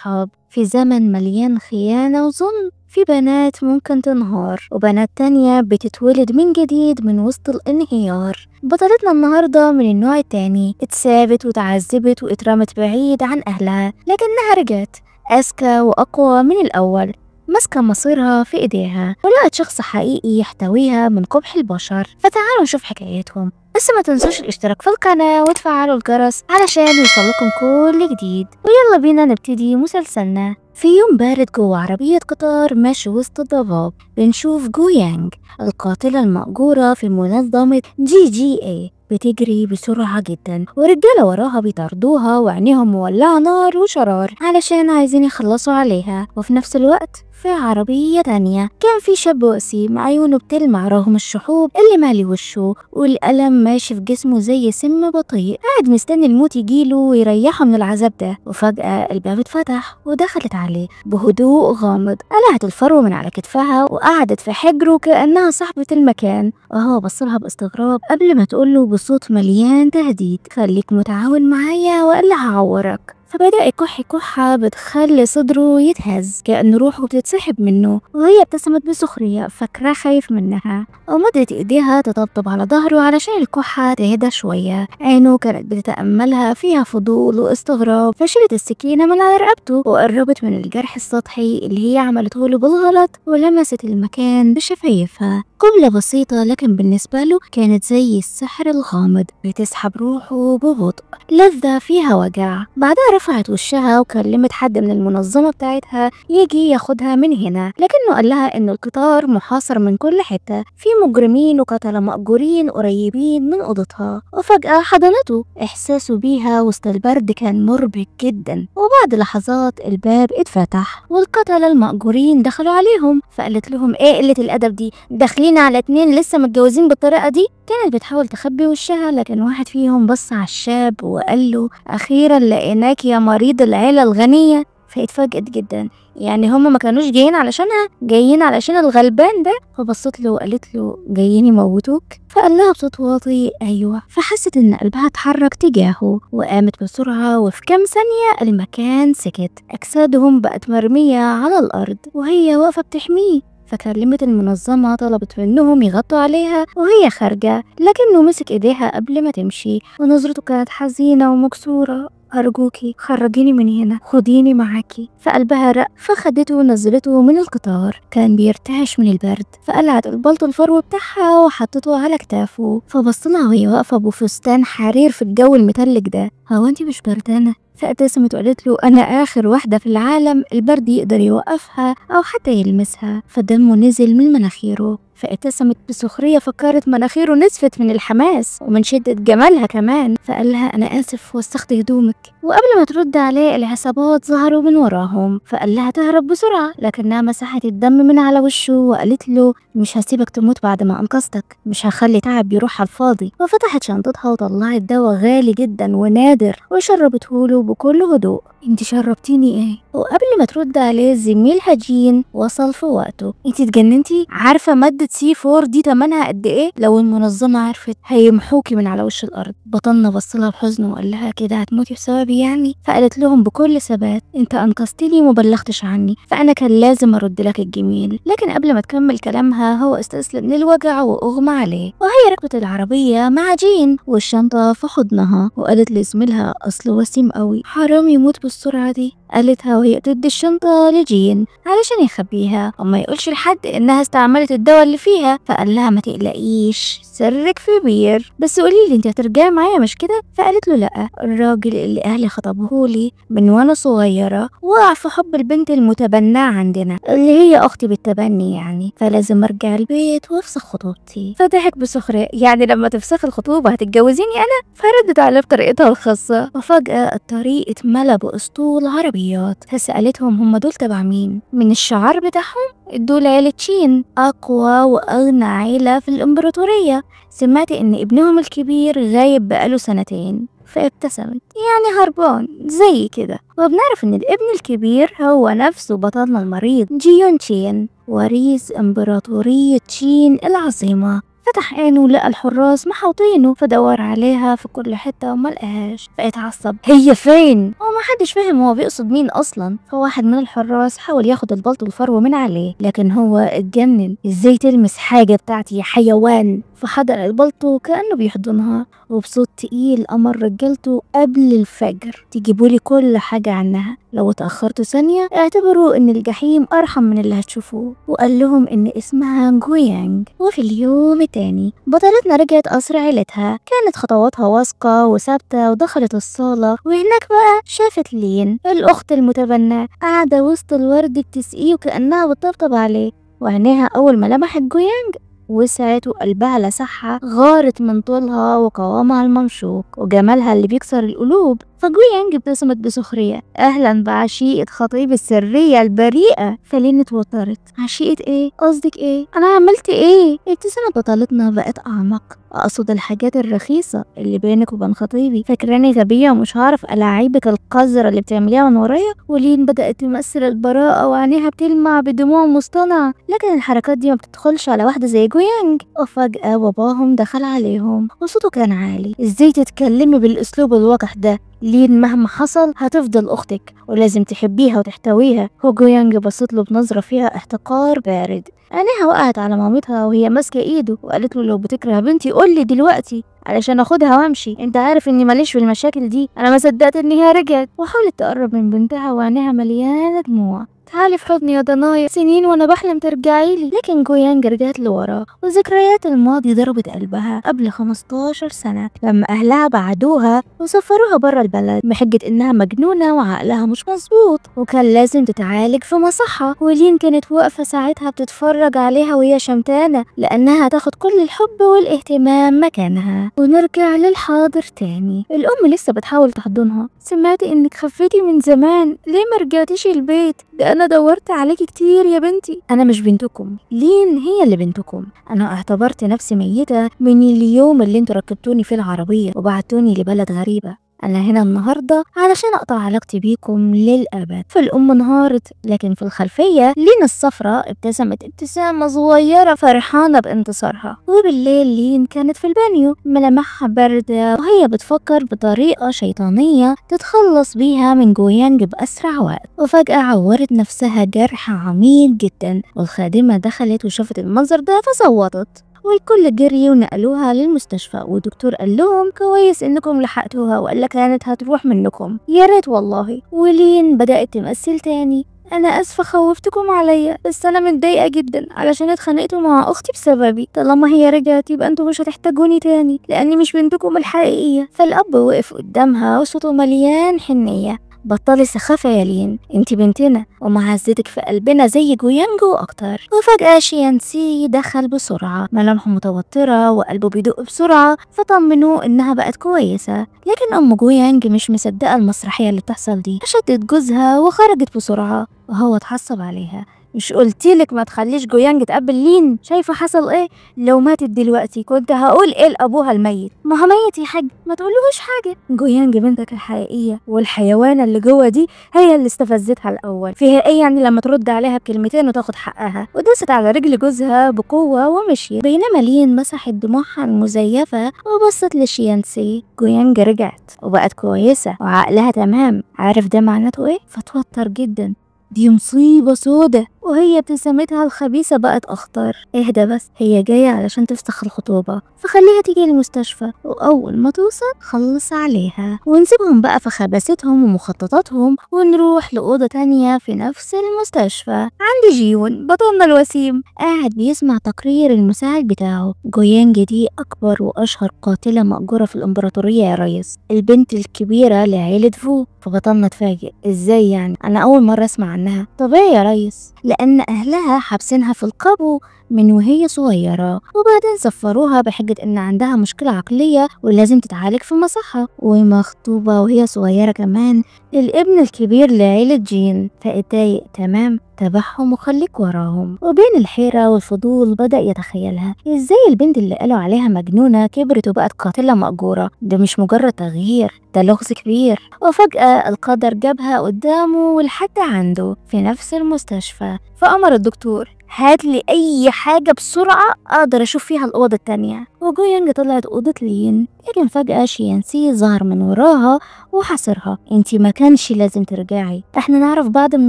أصحاب في زمن مليان خيانة وظلم. في بنات ممكن تنهار وبنات تانية بتتولد من جديد من وسط الانهيار. بطلتنا النهاردة من النوع التاني، اتسابت وتعذبت واترمت بعيد عن أهلها، لكنها رجعت أذكى وأقوى من الأول، ماسكة مصيرها في إيديها ولقت شخص حقيقي يحتويها من قبح البشر. فتعالوا نشوف حكايتهم، بس ما تنسوش الاشتراك في القناة وتفعلوا الجرس علشان يوصلكم كل جديد. ويلا بينا نبتدي مسلسلنا. في يوم بارد جوه عربية قطار ماشي وسط الضباب، بنشوف جو يانج القاتلة المأجورة في منظمة GGA بتجري بسرعة جدا، ورجالة وراها بيطاردوها وعينيهم مولعة نار وشرار علشان عايزين يخلصوا عليها. وفي نفس الوقت في عربية تانية كان في شاب وسيم عيونه بتلمع رغم الشحوب اللي مالي وشه، والألم ماشي في جسمه زي سم بطيء، قاعد مستني الموت يجيله ويريحه من العذاب ده. وفجأة الباب اتفتح ودخلت عليه بهدوء غامض، قلعت الفرو من على كتفها وقعدت في حجره كأنها صاحبة المكان، وهو بصلها باستغراب قبل ما تقوله بصوت مليان تهديد: خليك متعاون معايا وإلا هعورك. فبدأ يكح كحة بتخلي صدره يتهز كأن روحه بتتسحب منه، وهي ابتسمت بسخرية فاكراه خايف منها، ومدت ايديها تطبطب على ظهره علشان الكحة تهدى شوية. عينه كانت بتتأملها فيها فضول واستغراب، فشلت السكينة من على رقبته وقربت من الجرح السطحي اللي هي عملته له بالغلط، ولمست المكان بشفايفها. قبلة بسيطة لكن بالنسبة له كانت زي السحر الغامض بتسحب روحه ببطء، لذة فيها وجع. بعدها رفعت وشها وكلمت حد من المنظمة بتاعتها يجي ياخدها من هنا، لكنه قال لها ان القطار محاصر من كل حتة، في مجرمين وقتلة مأجورين قريبين من اوضتها. وفجأة حضنته، احساسه بيها وسط البرد كان مربك جدا. وبعد لحظات الباب اتفتح والقتلة المأجورين دخلوا عليهم، فقالت لهم: ايه قلة الادب دي؟ داخلين على 2 لسه متجوزين بالطريقة دي؟ كانت بتحاول تخبي وشها، لكن واحد فيهم بص على الشاب وقال له: اخيرا لقيناك يا مريض العيلة الغنية. فاتفاجئت جدا، يعني هما ما كانوش جايين علشانها، جايين علشان الغلبان ده. فبصت له وقالت له: جايين يموتوك؟ فقال لها بصوت واطي: ايوه. فحست ان قلبها اتحرك تجاهه وقامت بسرعة، وفي كام ثانية المكان سكت، اجسادهم بقت مرمية على الارض وهي واقفة بتحميه. فكلمت المنظمة طلبت منهم يغطوا عليها وهي خارجة، لكنه مسك ايديها قبل ما تمشي ونظرته كانت حزينة ومكسورة: أرجوكي خرجيني من هنا، خديني معاكي. فقلبها رق، فخدته ونزلته من القطار، كان بيرتعش من البرد، فقلعت البلطو الفرو بتاعها وحطته على كتافه. فبصلها وهي واقفة بفستان حرير في الجو المتلج ده: هو انتي مش بردانة؟ فابتسمت وقالت له: انا اخر واحدة في العالم البرد يقدر يوقفها او حتى يلمسها. فدمه نزل من مناخيره، فابتسمت بسخرية، فكرت مناخيره نزفت من الحماس ومن شدة جمالها كمان. فقال لها: انا اسف، وسخت هدومك. وقبل ما ترد عليه العصابات ظهروا من وراهم، فقال لها تهرب بسرعة، لكنها مسحت الدم من على وشه وقالت له: مش هسيبك تموت بعد ما انقذتك، مش هخلي تعب يروح على الفاضي. وفتحت شنطتها وطلعت دواء غالي جدا ونادر وشربته له بكل هدوء: انت شربتيني ايه؟ وقبل ما ترد عليه زميلها جين وصل في وقته: انت اتجننتي؟ عارفة مادة C4 دي تمنها قد ايه؟ لو المنظمة عرفت هيمحوكي من على وش الارض. بطلنا بصلها بحزن وقال لها: كده هتموتي بسببي يعني؟ فقالت لهم بكل ثبات: انت انقذتني وما بلغتش عني، فانا كان لازم ارد لك الجميل. لكن قبل ما تكمل كلامها هو استسلم للوجع واغمى عليه، وهي ركبت العربية مع جين والشنطة في حضنها، وقالت لزميلها: اصل وسيم قوي، حرام يموت بالسرعة دي. قالتها وهي تدي الشنطة لجين علشان يخبيها وما يقولش لحد انها استعملت الدواء اللي فيها. فقال لها: ما تقلقيش، سرك في بير، بس قوليلي انت هترجعي معايا مش كده؟ فقالت له: لا، الراجل اللي اهلي خطبهولي من وانا صغيرة وقع في حب البنت المتبناه عندنا اللي هي اختي بالتبني يعني، فلازم ارجع البيت وافسخ خطوبتي. فضحك بسخرية: يعني لما تفسخ الخطوبة هتتجوزيني انا؟ فردت عليه بطريقتها الخاصة. وفجأة الطريق اتملى باسطول عربيات، فسألتهم: هم دول تبع مين؟ من الشعار بتاعهم دول عيلة شين، أقوى وأغنى عيلة في الإمبراطورية. سمعت إن ابنهم الكبير غايب بقاله 2 سنين. فابتسمت: يعني هربان زي كده. وبنعرف إن الابن الكبير هو نفسه بطلنا المريض جيون تشين، وريث إمبراطورية تشين العظيمة. فتح عينه لقى الحراس محاوطينه، فدور عليها في كل حتة وما لقاهاش، فاتعصب هي فين؟ وما حدش فهم هو بيقصد مين اصلا. فواحد من الحراس حاول ياخد البلطو الفرو من عليه، لكن هو اتجنن، ازاي تلمس حاجة بتاعتي يا حيوان؟ فحضن البلطو كأنه بيحضنها، وبصوت تقيل أمر رجالته قبل الفجر تجيبولي كل حاجة عنها، لو اتأخرتوا ثانية اعتبروا ان الجحيم أرحم من اللي هتشوفوه. وقال لهم ان اسمها جويانج. وفي اليوم التاني بطلتنا رجعت قصر عيلتها، كانت خطواتها واثقة وثابتة، ودخلت الصالة وهناك بقى شافت لين الأخت المتبناة قاعدة وسط الورد بتسقيه وكأنها بتطبطب عليه، وعينيها أول ما لمحت جويانج وسعت وقلبها لسعها، غارت من طولها وقوامها الممشوق وجمالها اللي بيكسر القلوب. فجويانج ابتسمت بسخرية، أهلا بعشيقة خطيب السرية البريئة. فلين اتوترت، عشيقة ايه؟ قصدك ايه؟ أنا عملت ايه؟ ابتسامة بطلتنا بقت أعمق، أقصد الحاجات الرخيصة اللي بينك وبين خطيبي، فاكراني غبية ومش هعرف ألاعيبك القذرة اللي بتعمليها من ورايا؟ ولين بدأت تمثل البراءة وعينيها بتلمع بدموع مصطنعة، لكن الحركات دي ما بتدخلش على واحدة زي جويانج. وفجأة باباهم دخل عليهم وصوته كان عالي، ازاي تتكلمي بالأسلوب الوقح ده؟ لين مهما حصل هتفضل أختك ولازم تحبيها وتحتويها. وجويانج بصت له بنظرة فيها احتقار بارد، عينيها وقعت على مامتها وهي ماسكة ايده وقالت له لو بتكره بنتي قولي دلوقتي علشان اخدها وامشي، انت عارف اني ماليش في المشاكل دي. انا ما صدقت ان هي رجعت، وحاولت تقرب من بنتها وعينيها مليانة دموع. تعالي في حضني يا ضنايا، سنين وانا بحلم ترجعيلي. لكن جويانج رجعت لورا، وذكريات الماضي ضربت قلبها قبل 15 سنة لما اهلها بعدوها وسفروها برا البلد بحجة انها مجنونة وعقلها مش مظبوط وكان لازم تتعالج في مصحة. ولين كانت واقفة ساعتها بتتفرج عليها وهي شمتانة لانها تاخد كل الحب والاهتمام مكانها. ونرجع للحاضر تاني، الام لسه بتحاول تحضنها، سمعت انك خفتي من زمان، ليه ما رجعتيش البيت؟ ده انا دورت عليكي كتير يا بنتي. انا مش بنتكم، لين هي اللي بنتكم. انا اعتبرت نفسي ميتة من اليوم اللي انتوا ركبتوني في العربية وبعتوني لبلد غريبة. أنا هنا النهاردة علشان أقطع علاقتي بيكم للأبد. فالأم انهارت، لكن في الخلفية لين الصفراء ابتسمت ابتسامة صغيرة فرحانة بانتصارها. وبالليل لين كانت في البانيو ملامحها باردة وهي بتفكر بطريقة شيطانية تتخلص بيها من جويانج بأسرع وقت. وفجأة عورت نفسها جرح عميق جدا، والخادمة دخلت وشافت المنظر ده فصوتت، والكل جري ونقلوها للمستشفى. والدكتور قال لهم كويس انكم لحقتوها، وقال كانت هتروح منكم، يا ريت والله. ولين بدأت تمثل تاني، انا اسفه خوفتكم عليا، بس انا متضايقه جدا علشان اتخانقتوا مع اختي بسببي. طالما هي رجعت يبقى انتوا مش هتحتاجوني تاني لاني مش بنتكم الحقيقيه. فالاب وقف قدامها وصوته مليان حنيه، بطلي سخافة يا لين، انتي بنتنا ومعزتك في قلبنا زي جويانجو اكتر. وفجأة شيانسي دخل بسرعة، ملامحه متوترة وقلبه بيدق بسرعة، فطمنوه انها بقت كويسة. لكن ام جويانج مش مصدقة المسرحية اللي بتحصل دي، شدت جوزها وخرجت بسرعة وهو اتحسب عليها. مش قلتلك ما تخليش جويانج تقابل لين؟ شايفه حصل ايه؟ لو ماتت دلوقتي كنت هقول ايه لابوها الميت؟ ما هو ميت يا حاج، ما تقولهوش حاجه. جويانج بنتك الحقيقيه، والحيوانه اللي جوه دي هي اللي استفزتها الاول، فيها ايه يعني لما ترد عليها بكلمتين وتاخد حقها؟ ودست على رجل جوزها بقوه ومشيت، بينما لين مسحت دموعها المزيفه وبصت لشيانسي. جويانج رجعت وبقت كويسه وعقلها تمام، عارف ده معناته ايه؟ فتوتر جدا، دي مصيبة سودة. وهي ابتسامتها الخبيثة بقت أخطر. اهدى بس، هي جاية علشان تفسخ الخطوبة، فخليها تيجي المستشفى، وأول ما توصل خلص عليها ونسيبهم بقى في خباستهم ومخططاتهم ونروح لأوضة تانية في نفس المستشفى. عندي جيون بطلنا الوسيم قاعد بيسمع تقرير المساعد بتاعه. جويانج دي أكبر وأشهر قاتلة مأجورة في الإمبراطورية يا ريس، البنت الكبيرة لعيلة فو. فبطلنا اتفاجئ، ازاي يعني؟ أنا أول مرة أسمع عنها. طبيعي يا ريس، لأن أهلها حابسينها في القبو من وهي صغيرة، وبعدين سفروها بحجة إن عندها مشكلة عقلية ولازم تتعالج في مصحة، ومخطوبة وهي صغيرة كمان للابن الكبير لعيلة جين. فاتضايق تمام، تبعهم وخليك وراهم. وبين الحيرة والفضول بدأ يتخيلها ازاي البنت اللي قالوا عليها مجنونة كبرت وبقت قاتلة مأجورة. ده مش مجرد تغيير، ده لغز كبير. وفجأة القدر جابها قدامه ولحد عنده في نفس المستشفى. فأمر الدكتور هاتلي أي حاجة بسرعة أقدر أشوف فيها الأوضة التانية. وجو يانج طلعت أوضة لين، لكن فجأة شيانسي ظهر من وراها وحاصرها. انتي ما كانش لازم ترجعي، احنا نعرف بعض من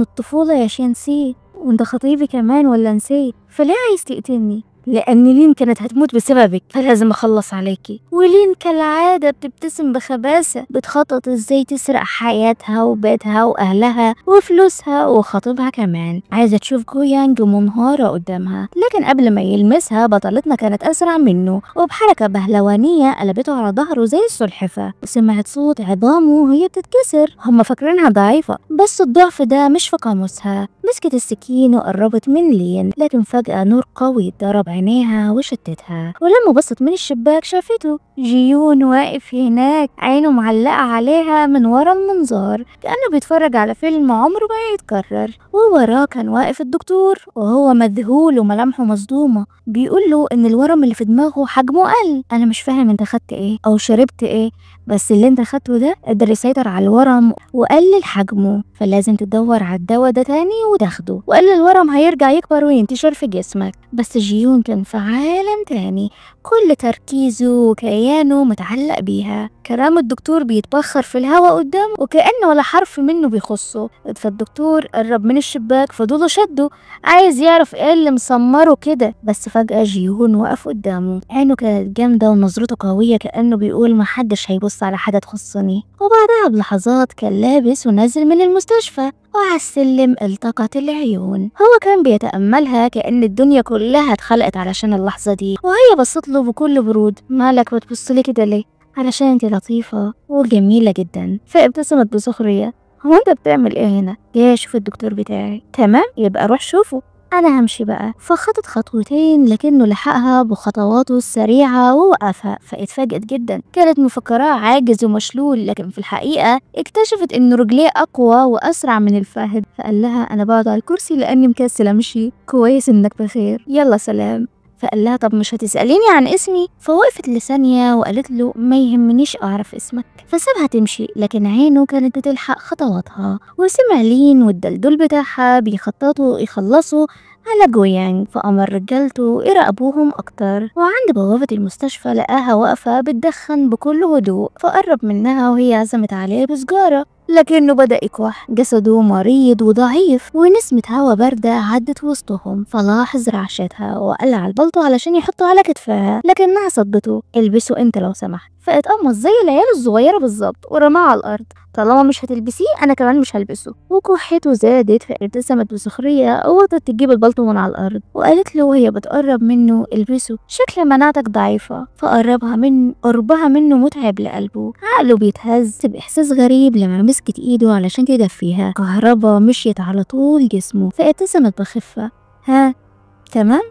الطفولة يا شيانسي، وانت خطيبي كمان ولا نسيت؟ فليه عايز تقتلني؟ لأن لين كانت هتموت بسببك، فلازم أخلص عليكي. ولين كالعادة بتبتسم بخباثة، بتخطط ازاي تسرق حياتها وبيتها وأهلها وفلوسها وخطيبها كمان. عايزة تشوف جو يانج منهارة قدامها، لكن قبل ما يلمسها بطلتنا كانت أسرع منه، وبحركة بهلوانية قلبته على ظهره زي السلحفة، وسمعت صوت عظامه وهي بتتكسر. هما فاكرينها ضعيفة، بس الضعف ده مش في قاموسها. مسكت السكين وقربت من لين، لكن فجأة نور قوي ضرب عينيها وشتتها، ولما بصت من الشباك شافته جيون واقف هناك، عينه معلقة عليها من ورا المنظار كأنه بيتفرج على فيلم عمره ما يتكرر. ووراه كان واقف الدكتور وهو مذهول وملامحه مصدومة، بيقول له ان الورم اللي في دماغه حجمه قل. انا مش فاهم انت خدت ايه او شربت ايه، بس اللي انت خدته ده قدر يسيطر على الورم وقلل حجمه، فلازم تدور على الدواء ده تاني وتاخده، وقال الورم هيرجع يكبر وينتشر في جسمك. بس جيون كان في عالم تاني، كل تركيزه وكيانه متعلق بيها. كلام الدكتور بيتبخر في الهواء قدامه وكأنه ولا حرف منه بيخصه. فالدكتور قرب من الشباك، فضوله شده عايز يعرف ايه اللي مسمره كده، بس فجأة جيون وقف قدامه، عينه كانت جامدة ونظرته قوية كأنه بيقول محدش هيبص على حاجة تخصني. وبعدها بلحظات كان لابس ونازل من المستشفى، وعلى السلم التقت العيون. هو كان بيتأملها كأن الدنيا كلها اتخلقت علشان اللحظة دي، وهي بصت له بكل برود. مالك بتبصلي كده ليه؟ علشان انت لطيفة وجميلة جدا. فابتسمت بسخرية. هو انت بتعمل ايه هنا؟ جاي اشوف الدكتور بتاعي. تمام، يبقى روح شوفه، انا همشي بقى. فخطت خطوتين لكنه لحقها بخطواته السريعة ووقفها، فاتفاجئت جدا. كانت مفكراه عاجز ومشلول، لكن في الحقيقة اكتشفت ان رجليه اقوى واسرع من الفهد. فقال لها انا بقعد على الكرسي لاني مكسل امشي. كويس انك بخير، يلا سلام. فقال لها طب مش هتسأليني عن اسمي؟ فوقفت لثانية وقالت له ما يهمنيش أعرف اسمك. فسابها تمشي، لكن عينه كانت بتلحق خطواتها، وسمع لين والدلدول بتاعها بيخططوا يخلصوا على جو يانج. فأمر رجالته يراقبوهم أكتر، وعند بوابة المستشفى لقاها واقفة بتدخن بكل هدوء، فقرب منها وهي عزمت عليه بسجارة، لكنه بدأ يكح. جسده مريض وضعيف، ونسمة هوا باردة عدت وسطهم، فلاحظ رعشتها وقلع البلطو علشان يحطه على كتفها، لكنها صدته. البسه انت لو سمحت. فاتقمص زي العيال الصغيرة بالظبط ورماه على الأرض. طالما مش هتلبسيه أنا كمان مش هلبسه. وكحته زادت، فابتسمت بسخرية ووطت تجيب البلطو من على الأرض، وقالت له وهي بتقرب منه البسه، شكل مناعتك ضعيفة. قربها منه متعب لقلبه، عقله بيتهز بإحساس غريب لما مسكت إيده علشان تدفيها. كهربا مشيت على طول جسمه، فابتسمت بخفة. ها تمام،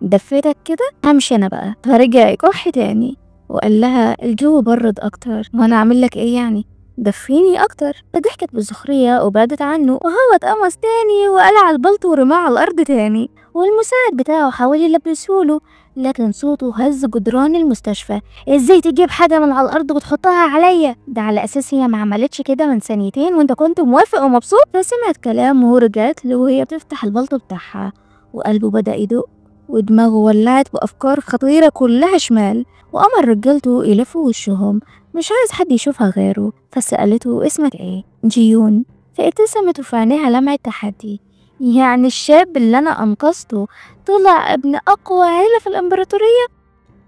دفيتك كده، همشي أنا بقى. فرجع يكح تاني وقال لها الجو برد أكتر، وأنا أعمل لك إيه يعني؟ دفيني أكتر. فضحكت بسخرية وبعدت عنه، وهو اتقمص تاني وقلع البلطو ورماه على الأرض تاني. والمساعد بتاعه حاول يلبسهوله، لكن صوته هز جدران المستشفى. ازاي تجيب حاجة من على الأرض وتحطها عليا؟ ده على أساس هي ما عملتش كده من ثانيتين وانت كنت موافق ومبسوط. فسمعت كلامه ورجعت له وهي بتفتح البلطو بتاعها، وقلبه بدأ يدق ودماغه ولعت بأفكار خطيرة كلها شمال. وأمر رجالته يلفوا وشهم، مش عايز حد يشوفها غيره. فسألته اسمك ايه؟ جيون. فابتسمت وفي عينيها لمعة تحدي. يعني الشاب اللي أنا أنقذته طلع ابن أقوى عيلة في الإمبراطورية؟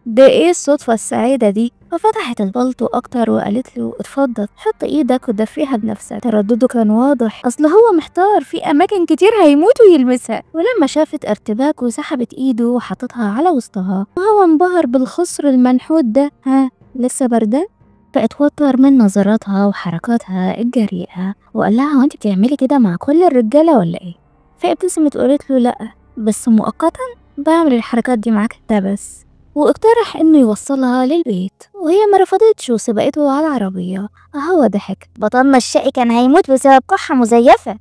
ده ايه الصدفة السعيدة دي؟ ففتحت البلطو أكتر وقالت له اتفضل حط ايدك ودفيها بنفسك. تردده كان واضح، أصل هو محتار في أماكن كتير هيموت ويلمسها. ولما شافت ارتباكه سحبت ايده وحطتها على وسطها، وهو انبهر بالخصر المنحوت ده. ها لسه باردة؟ فاتوتر من نظراتها وحركاتها الجريئة، وقال لها هو انت بتعملي كده مع كل الرجالة ولا ايه؟ فابتسمت وقالت له لأ، بس مؤقتا بعمل الحركات دي معاك انت بس. واقترح انه يوصلها للبيت، وهي ما رفضتش وسبقته على العربية. هو ضحك، بطلنا الشقي كان هيموت بسبب كحة مزيفة.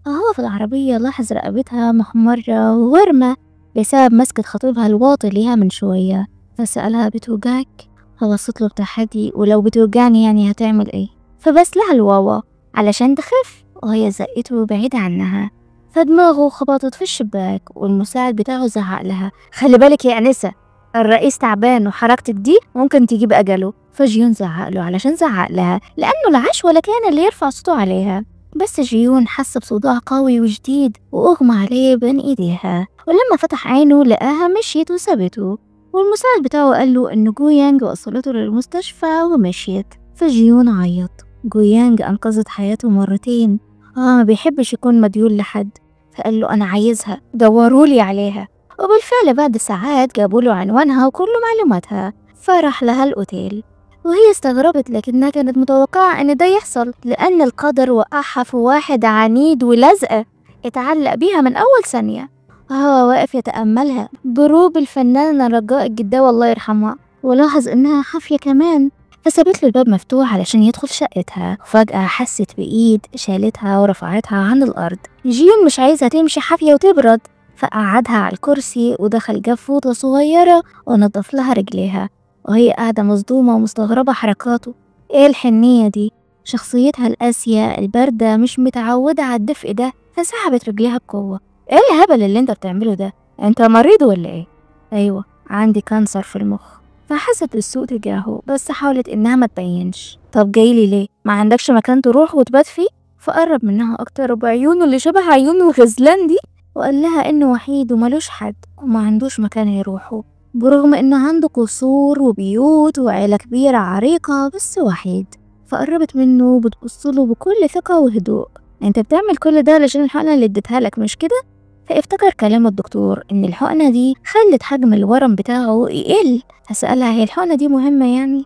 هو في العربية لاحظ رقبتها محمرة وورمة بسبب مسكة خطيبها الواطي ليها من شوية. فسألها بتوجعك؟ فبصت له بتحدي، ولو بتوجعني يعني هتعمل ايه؟ فبس لها الواوا علشان تخف، وهي زقته بعيد عنها. فدماغه خبطت في الشباك والمساعد بتاعه زعق لها: خلي بالك يا أنسة، الرئيس تعبان وحركتك دي ممكن تجيب أجله. فجيون زعق له علشان زعق لها لأنه لا عاش ولا كان اللي يرفع صوته عليها. بس جيون حس بصداع قوي وجديد وأغمى عليه بين إيديها، ولما فتح عينه لقاها مشيت وسابته. والمساعد بتاعه قال له إنه جويانج وصلته للمستشفى ومشيت. فجيون عيط. جويانج أنقذت حياته مرتين، ما بيحبش يكون مديون لحد، فقال له: أنا عايزها، دورولي عليها. وبالفعل بعد ساعات جابوا له عنوانها وكل معلوماتها، فراح لها الأوتيل. وهي استغربت لكنها كانت متوقعة إن ده يحصل، لأن القدر وقعها في واحد عنيد ولزقة اتعلق بيها من أول ثانية. وهو واقف يتأملها بروب الفنانة رجاء الجداوي الله يرحمها، ولاحظ إنها حافية كمان، فسابت له الباب مفتوح علشان يدخل شقتها. فجأة حست بإيد شالتها ورفعتها عن الأرض. جيون مش عايزها تمشي حافية وتبرد، فقعدها على الكرسي ودخل جاب فوطة صغيرة ونضف لها رجليها، وهي قاعدة مصدومة ومستغربة حركاته. ايه الحنية دي؟ شخصيتها القاسية الباردة مش متعودة على الدفء ده، فسحبت رجليها بقوة. ايه الهبل اللي انت بتعمله ده؟ انت مريض ولا ايه؟ ايوه، عندي كانسر في المخ. فحست بالسوء تجاهه بس حاولت انها ما تبينش. طب جايلي ليه؟ ما عندكش مكان تروح وتبات فيه؟ فقرب منها اكتر بعيونه اللي شبه عيون الغزلان دي، وقال لها انه وحيد وملوش حد وما عندوش مكان يروحه، برغم انه عنده قصور وبيوت وعيلة كبيرة عريقة، بس وحيد. فقربت منه وبتبصله بكل ثقة وهدوء: انت بتعمل كل ده علشان الحقنة اللي اديتها لك مش كده؟ فافتكر كلام الدكتور ان الحقنة دي خلت حجم الورم بتاعه يقل. فسألها: هي الحقنة دي مهمة يعني؟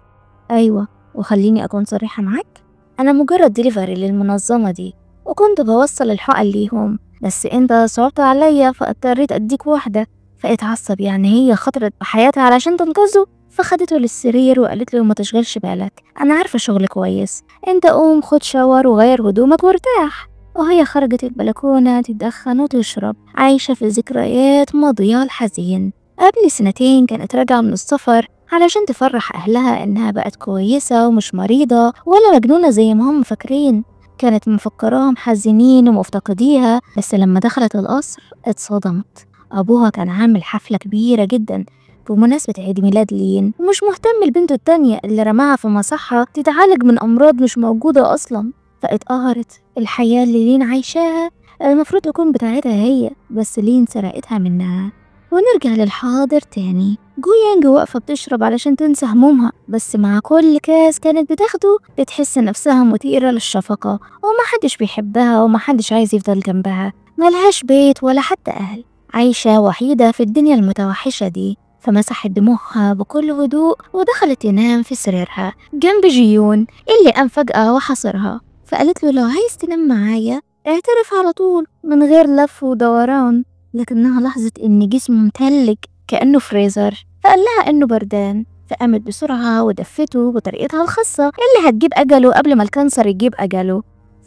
ايوه، وخليني اكون صريحة معاك، انا مجرد ديليفري للمنظمة دي وكنت بوصل الحقن ليهم، بس انت صعبت عليا فاضطريت اديك واحدة. فاتعصب، يعني هي خطرت بحياتها علشان تنقذه. فخدته للسرير وقالت له: ما تشغلش بالك، انا عارفة شغل كويس، انت قوم خد شاور وغير هدومك وارتاح. وهي خرجت البلكونة تدخن وتشرب، عايشة في ذكريات ماضيها الحزين. قبل سنتين كانت راجعة من السفر علشان تفرح أهلها إنها بقت كويسة ومش مريضة ولا مجنونة زي ما هم فاكرين. كانت مفكراهم حزينين ومفتقديها، بس لما دخلت القصر اتصدمت. أبوها كان عامل حفلة كبيرة جدا بمناسبة عيد ميلاد لين، ومش مهتم البنت التانية اللي رماها في مصحة تتعالج من أمراض مش موجودة أصلا. فاتقهرت. الحياة اللي لين عايشاها المفروض تكون بتاعتها هي، بس لين سرقتها منها. ونرجع للحاضر تاني. جويانج واقفة بتشرب علشان تنسى همومها، بس مع كل كاس كانت بتاخده بتحس نفسها مثيرة للشفقة، ومحدش بيحبها ومحدش عايز يفضل جنبها. ملهاش بيت ولا حتى أهل، عايشة وحيدة في الدنيا المتوحشة دي. فمسحت دموعها بكل هدوء ودخلت تنام في سريرها جنب جيون اللي قام فجأة وحاصرها. فقالت له: لو عايز تنام معايا اعترف على طول من غير لف ودوران. لكنها لاحظت ان جسمه متلج كأنه فريزر، فقال لها انه بردان. فقامت بسرعة ودفته بطريقتها الخاصة اللي هتجيب أجله قبل ما الكانسر يجيب أجله.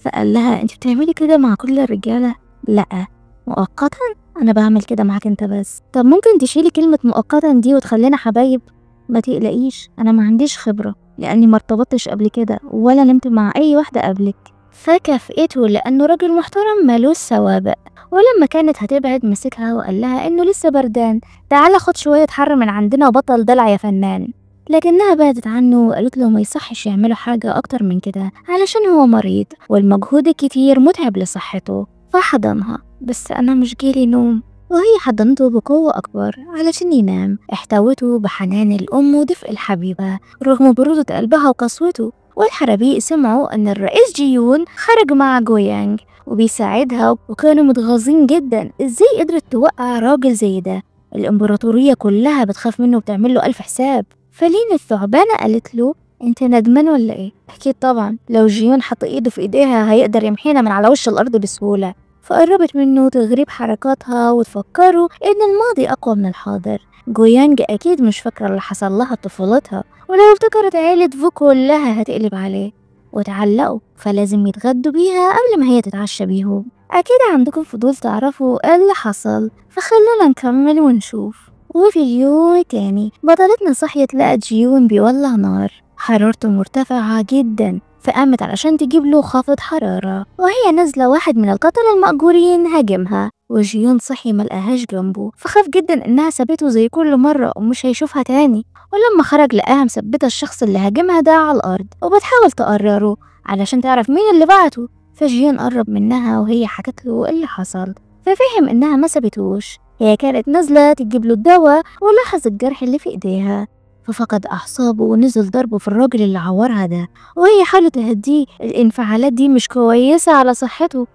فقال لها: انت بتعملي كده مع كل الرجالة؟ لا، مؤقتا انا بعمل كده معاك انت بس. طب ممكن تشيلي كلمة مؤقتا دي وتخلينا حبايب؟ ما تقلقيش، انا ما عنديش خبرة لاني ما ارتبطتش قبل كده ولا نمت مع اي واحدة قبلك. فكافئته لانه راجل محترم مالوش سوابق. ولما كانت هتبعد مسكها وقال لها انه لسه بردان، تعالى خد شوية حر من عندنا وبطل دلع يا فنان. لكنها بعدت عنه وقالت له ما يصحش يعملوا حاجة اكتر من كده علشان هو مريض والمجهود الكتير متعب لصحته. فحضنها: بس انا مش جيلي نوم. وهي حضنته بقوة أكبر علشان ينام. احتوته بحنان الأم ودفء الحبيبة رغم برودة قلبها وقسوته. والحرابيق سمعوا أن الرئيس جيون خرج مع جويانج وبيساعدها، وكانوا متغاظين جدا. ازاي قدرت توقع راجل زي ده؟ الإمبراطورية كلها بتخاف منه وبتعمل له ألف حساب. فلين الثعبانة قالت له: انت ندمان ولا ايه؟ اكيد طبعا، لو جيون حط ايده في ايديها هيقدر يمحينا من على وش الأرض بسهولة. فقربت منه تغريب حركاتها وتفكروا إن الماضي أقوى من الحاضر. جويانج أكيد مش فاكرة اللي حصل لها طفولتها، ولو افتكرت عيلة فو كلها هتقلب عليه. وتعلقوا، فلازم يتغدوا بيها قبل ما هي تتعشى بيهم. أكيد عندكم فضول تعرفوا إيه اللي حصل، فخلونا نكمل ونشوف. وفي اليوم تاني بطلتنا صحيت لقت جيون بيولع نار، حرارته مرتفعة جدا، فقامت علشان تجيب له خافض حرارة. وهي نازلة واحد من القتلة المأجورين هاجمها، وجيون صحي ملقاهاش جنبه، فخاف جدا انها سابته زي كل مرة ومش هيشوفها تاني. ولما خرج لقاها مثبتة الشخص اللي هاجمها ده على الأرض وبتحاول تقرره علشان تعرف مين اللي بعته. فجيون قرب منها وهي حكت له اللي حصل، ففهم انها ما سابتوش، هي كانت نازلة تجيب له الدواء ولاحظ الجرح اللي في ايديها، ففقد أعصابه ونزل ضربه في الراجل اللي عورها ده. وهي حاولت تهديه، الانفعالات دي مش كويسة على صحته.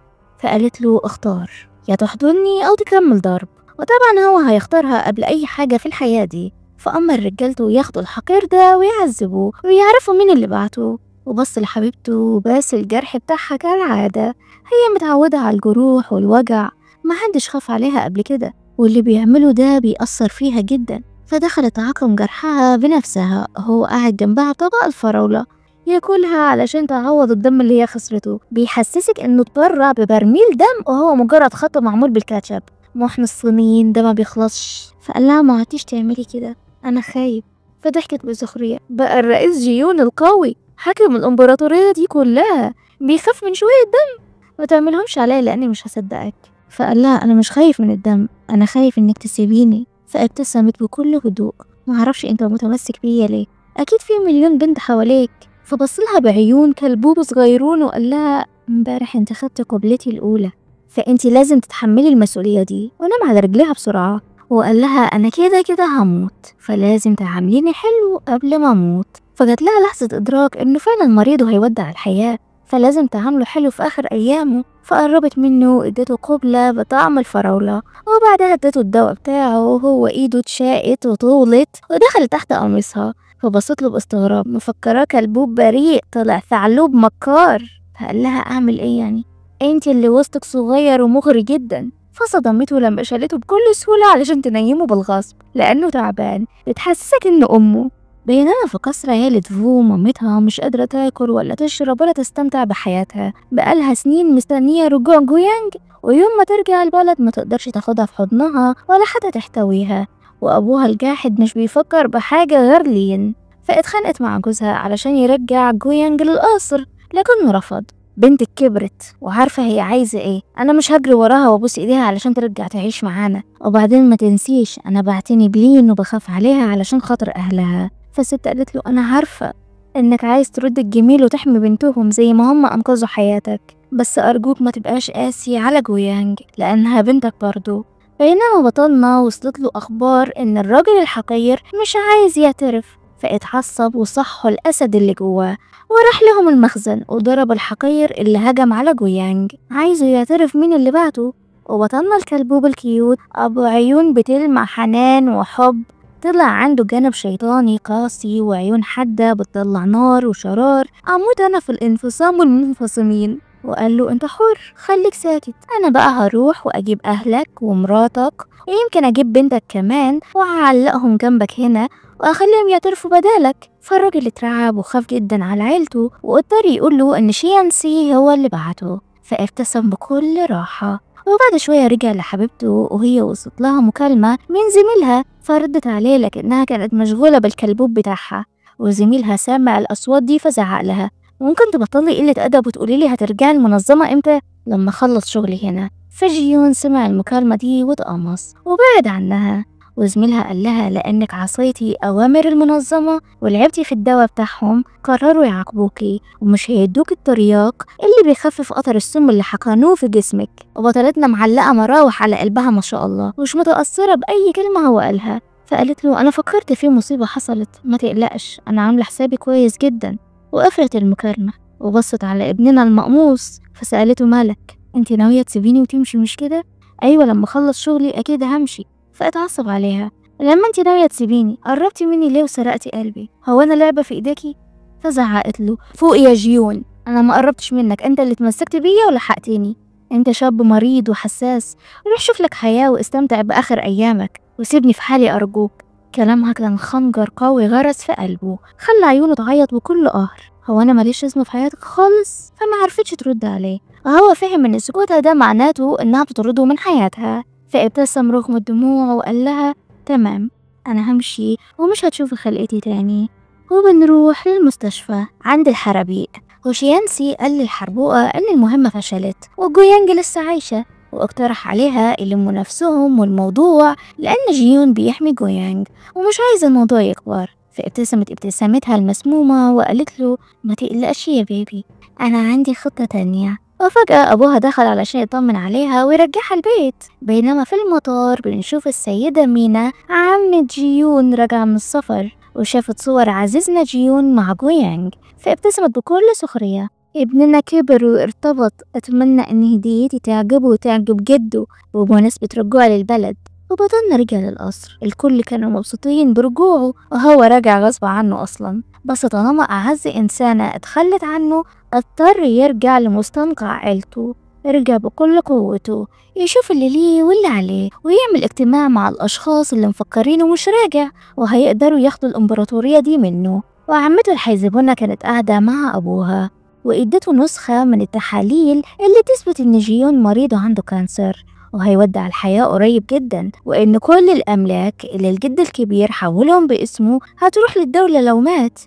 فقالت له اختار، يا تحضني أو تكمل ضرب. وطبعا هو هيختارها قبل أي حاجة في الحياة دي. فأمر رجالته ياخدوا الحقير ده ويعذبوه ويعرفوا مين اللي بعته. وبص لحبيبته وباس الجرح بتاعها كالعادة، هي متعودة على الجروح والوجع، محدش خاف عليها قبل كده، واللي بيعمله ده بيأثر فيها جدا. فدخلت تعاقم جرحها بنفسها، هو قاعد جنبها بطبق الفراولة ياكلها علشان تعوض الدم اللي هي خسرته. بيحسسك انه اتبرع ببرميل دم وهو مجرد خط معمول بالكاتشب. محن الصينيين ده ما بيخلصش. فقال لها ما عدتيش تعملي كده، انا خايف. فضحكت بسخرية، بقى الرئيس جيون القوي حاكم الامبراطورية دي كلها بيخاف من شوية دم؟ ما تعملهمش عليا لاني مش هصدقك. فقال لها انا مش خايف من الدم، انا خايف انك تسيبيني. فابتسمت بكل هدوء، معرفش انت متمسك بيا ليه، اكيد في مليون بنت حواليك. فبصلها بعيون كلبوب صغيرون وقال لها امبارح انت خدت قبلتي الاولى، فانت لازم تتحملي المسؤوليه دي. ونام على رجليها بسرعه وقال لها انا كده كده هموت، فلازم تعامليني حلو قبل ما اموت. فجات لها لحظه ادراك انه فعلا مريض وهيودع الحياه، فلازم تعامله حلو في اخر ايامه. فقربت منه وادته قبلة بطعم الفراولة، وبعدها ادته الدواء بتاعه وهو ايده اتشقت وطولت ودخلت تحت قميصها. فبصت له باستغراب مفكراه كلبوب بريء، طلع ثعلوب مكار. فقال لها اعمل ايه يعني، انت اللي وسطك صغير ومغري جدا. فصدمته لما شالته بكل سهولة علشان تنيمه بالغصب لانه تعبان، بتحسسك انه امه. بينما في قصر عيلة فو مامتها مش قادرة تاكل ولا تشرب ولا تستمتع بحياتها، بقالها سنين مستنية رجوع جويانج، ويوم ما ترجع البلد ما تقدرش تاخدها في حضنها ولا حتى تحتويها. وأبوها الجاحد مش بيفكر بحاجة غير لين. فاتخانقت مع جوزها علشان يرجع جويانج للقصر لكنه رفض. بنتك كبرت وعارفة هي عايزة ايه، انا مش هجري وراها وابوس ايديها علشان ترجع تعيش معانا. وبعدين ما تنسيش انا بعتني بلين وبخاف عليها علشان خاطر اهلها. فالست قالت له انا عارفة انك عايز ترد الجميل وتحمي بنتهم زي ما هم انقذوا حياتك، بس ارجوك ما تبقاش قاسي على جويانج لانها بنتك برضو. بينما بطلنا وصلت له اخبار ان الراجل الحقير مش عايز يعترف، فاتعصب وصحه الاسد اللي جواه وراح لهم المخزن وضرب الحقير اللي هجم على جويانج، عايزه يعترف مين اللي بعته. وبطلنا الكلبوب الكيوت ابو عيون بتلمع حنان وحب، طلع عنده جانب شيطاني قاسي وعيون حادة بتطلع نار وشرار. اموت انا في الانفصام والمنفصمين. وقال له انت حر، خليك ساكت، انا بقى هروح واجيب اهلك ومراتك ويمكن اجيب بنتك كمان وهعلقهم جنبك هنا واخليهم يعترفوا بدالك. فالراجل اترعب وخاف جدا على عيلته واضطر يقول له ان شيانسي هو اللي بعته. فابتسم بكل راحة. وبعد شوية رجع لحبيبته وهي وصلت لها مكالمة من زميلها، فردت عليه لكنها كانت مشغولة بالكلبوب بتاعها. وزميلها سمع الأصوات دي فزعق لها ممكن تبطلي قلة أدب وتقوليلي هترجعي المنظمة امتى لما اخلص شغلي هنا. فجيون سمع المكالمة دي واتقمص وبعد عنها. وزميلها قال لها لأنك عصيتي أوامر المنظمة ولعبتي في الدواء بتاعهم قرروا يعاقبوكي ومش هيدوك الترياق اللي بيخفف قطر السم اللي حقنوه في جسمك. وبطلتنا معلقة مراوح على قلبها ما شاء الله ومش متأثرة بأي كلمة هو قالها. فقالت له أنا فكرت في مصيبة حصلت، ما تقلقش أنا عاملة حسابي كويس جدا. وقفلت المكالمة وبصت على ابننا المقموص فسألته مالك، انت ناوية تسيبيني وتمشي مش كده؟ أيوة لما أخلص شغلي أكيد همشي. فاتعصب عليها لما انت ناوية تسيبيني قربتي مني ليه وسرقتي قلبي، هو أنا لعبة في إيديكي؟ فزعقت له فوق يا جيون، أنا ما قربتش منك، انت اللي اتمسكت بيا ولحقتني، انت شاب مريض وحساس، روح شوف لك حياة واستمتع بآخر أيامك وسيبني في حالي أرجوك. كلامها كان خنجر قوي غرس في قلبه خلى عيونه تعيط بكل قهر. هو انا ماليش اسم في حياتك خالص؟ فما عرفتش ترد عليه وهو فهم ان سكوتها ده معناته انها بتطرده من حياتها. فابتسم رغم الدموع وقال لها تمام انا همشي ومش هتشوفي خلقتي تاني. وبنروح للمستشفى عند الحرابيق، وشيانسي قال للحربوقة إن المهمة فشلت وجويانج لسه عايشة، واقترح عليها يلموا نفسهم والموضوع لأن جيون بيحمي جويانج ومش عايز الموضوع يكبر. فابتسمت ابتسامتها المسمومة وقالت له ما تقلقش يا بيبي، أنا عندي خطة تانية. وفجأة أبوها دخل علشان يطمن عليها ويرجعها البيت، بينما في المطار بنشوف السيدة مينا عمة جيون راجعة من السفر وشافت صور عزيزنا جيون مع جويانج، فابتسمت بكل سخرية. ابننا كبر وارتبط، أتمنى إن هديتي تعجبه وتعجب جده بمناسبة رجوعه للبلد. وبدلنا رجع للقصر، الكل كانوا مبسوطين برجوعه وهو راجع غصب عنه أصلا، بس طالما أعز إنسانة اتخلت عنه اضطر يرجع لمستنقع عيلته. رجع بكل قوته يشوف اللي ليه واللي عليه ويعمل اجتماع مع الأشخاص اللي مفكرينه مش راجع وهيقدروا ياخدوا الإمبراطورية دي منه. وعمته الحيزبونة كانت قاعدة مع أبوها وإدته نسخة من التحاليل اللي تثبت إن جيون مريض وعنده كانسر وهيودع الحياة قريب جدا، وإن كل الأملاك اللي الجد الكبير حولهم باسمه هتروح للدولة لو مات.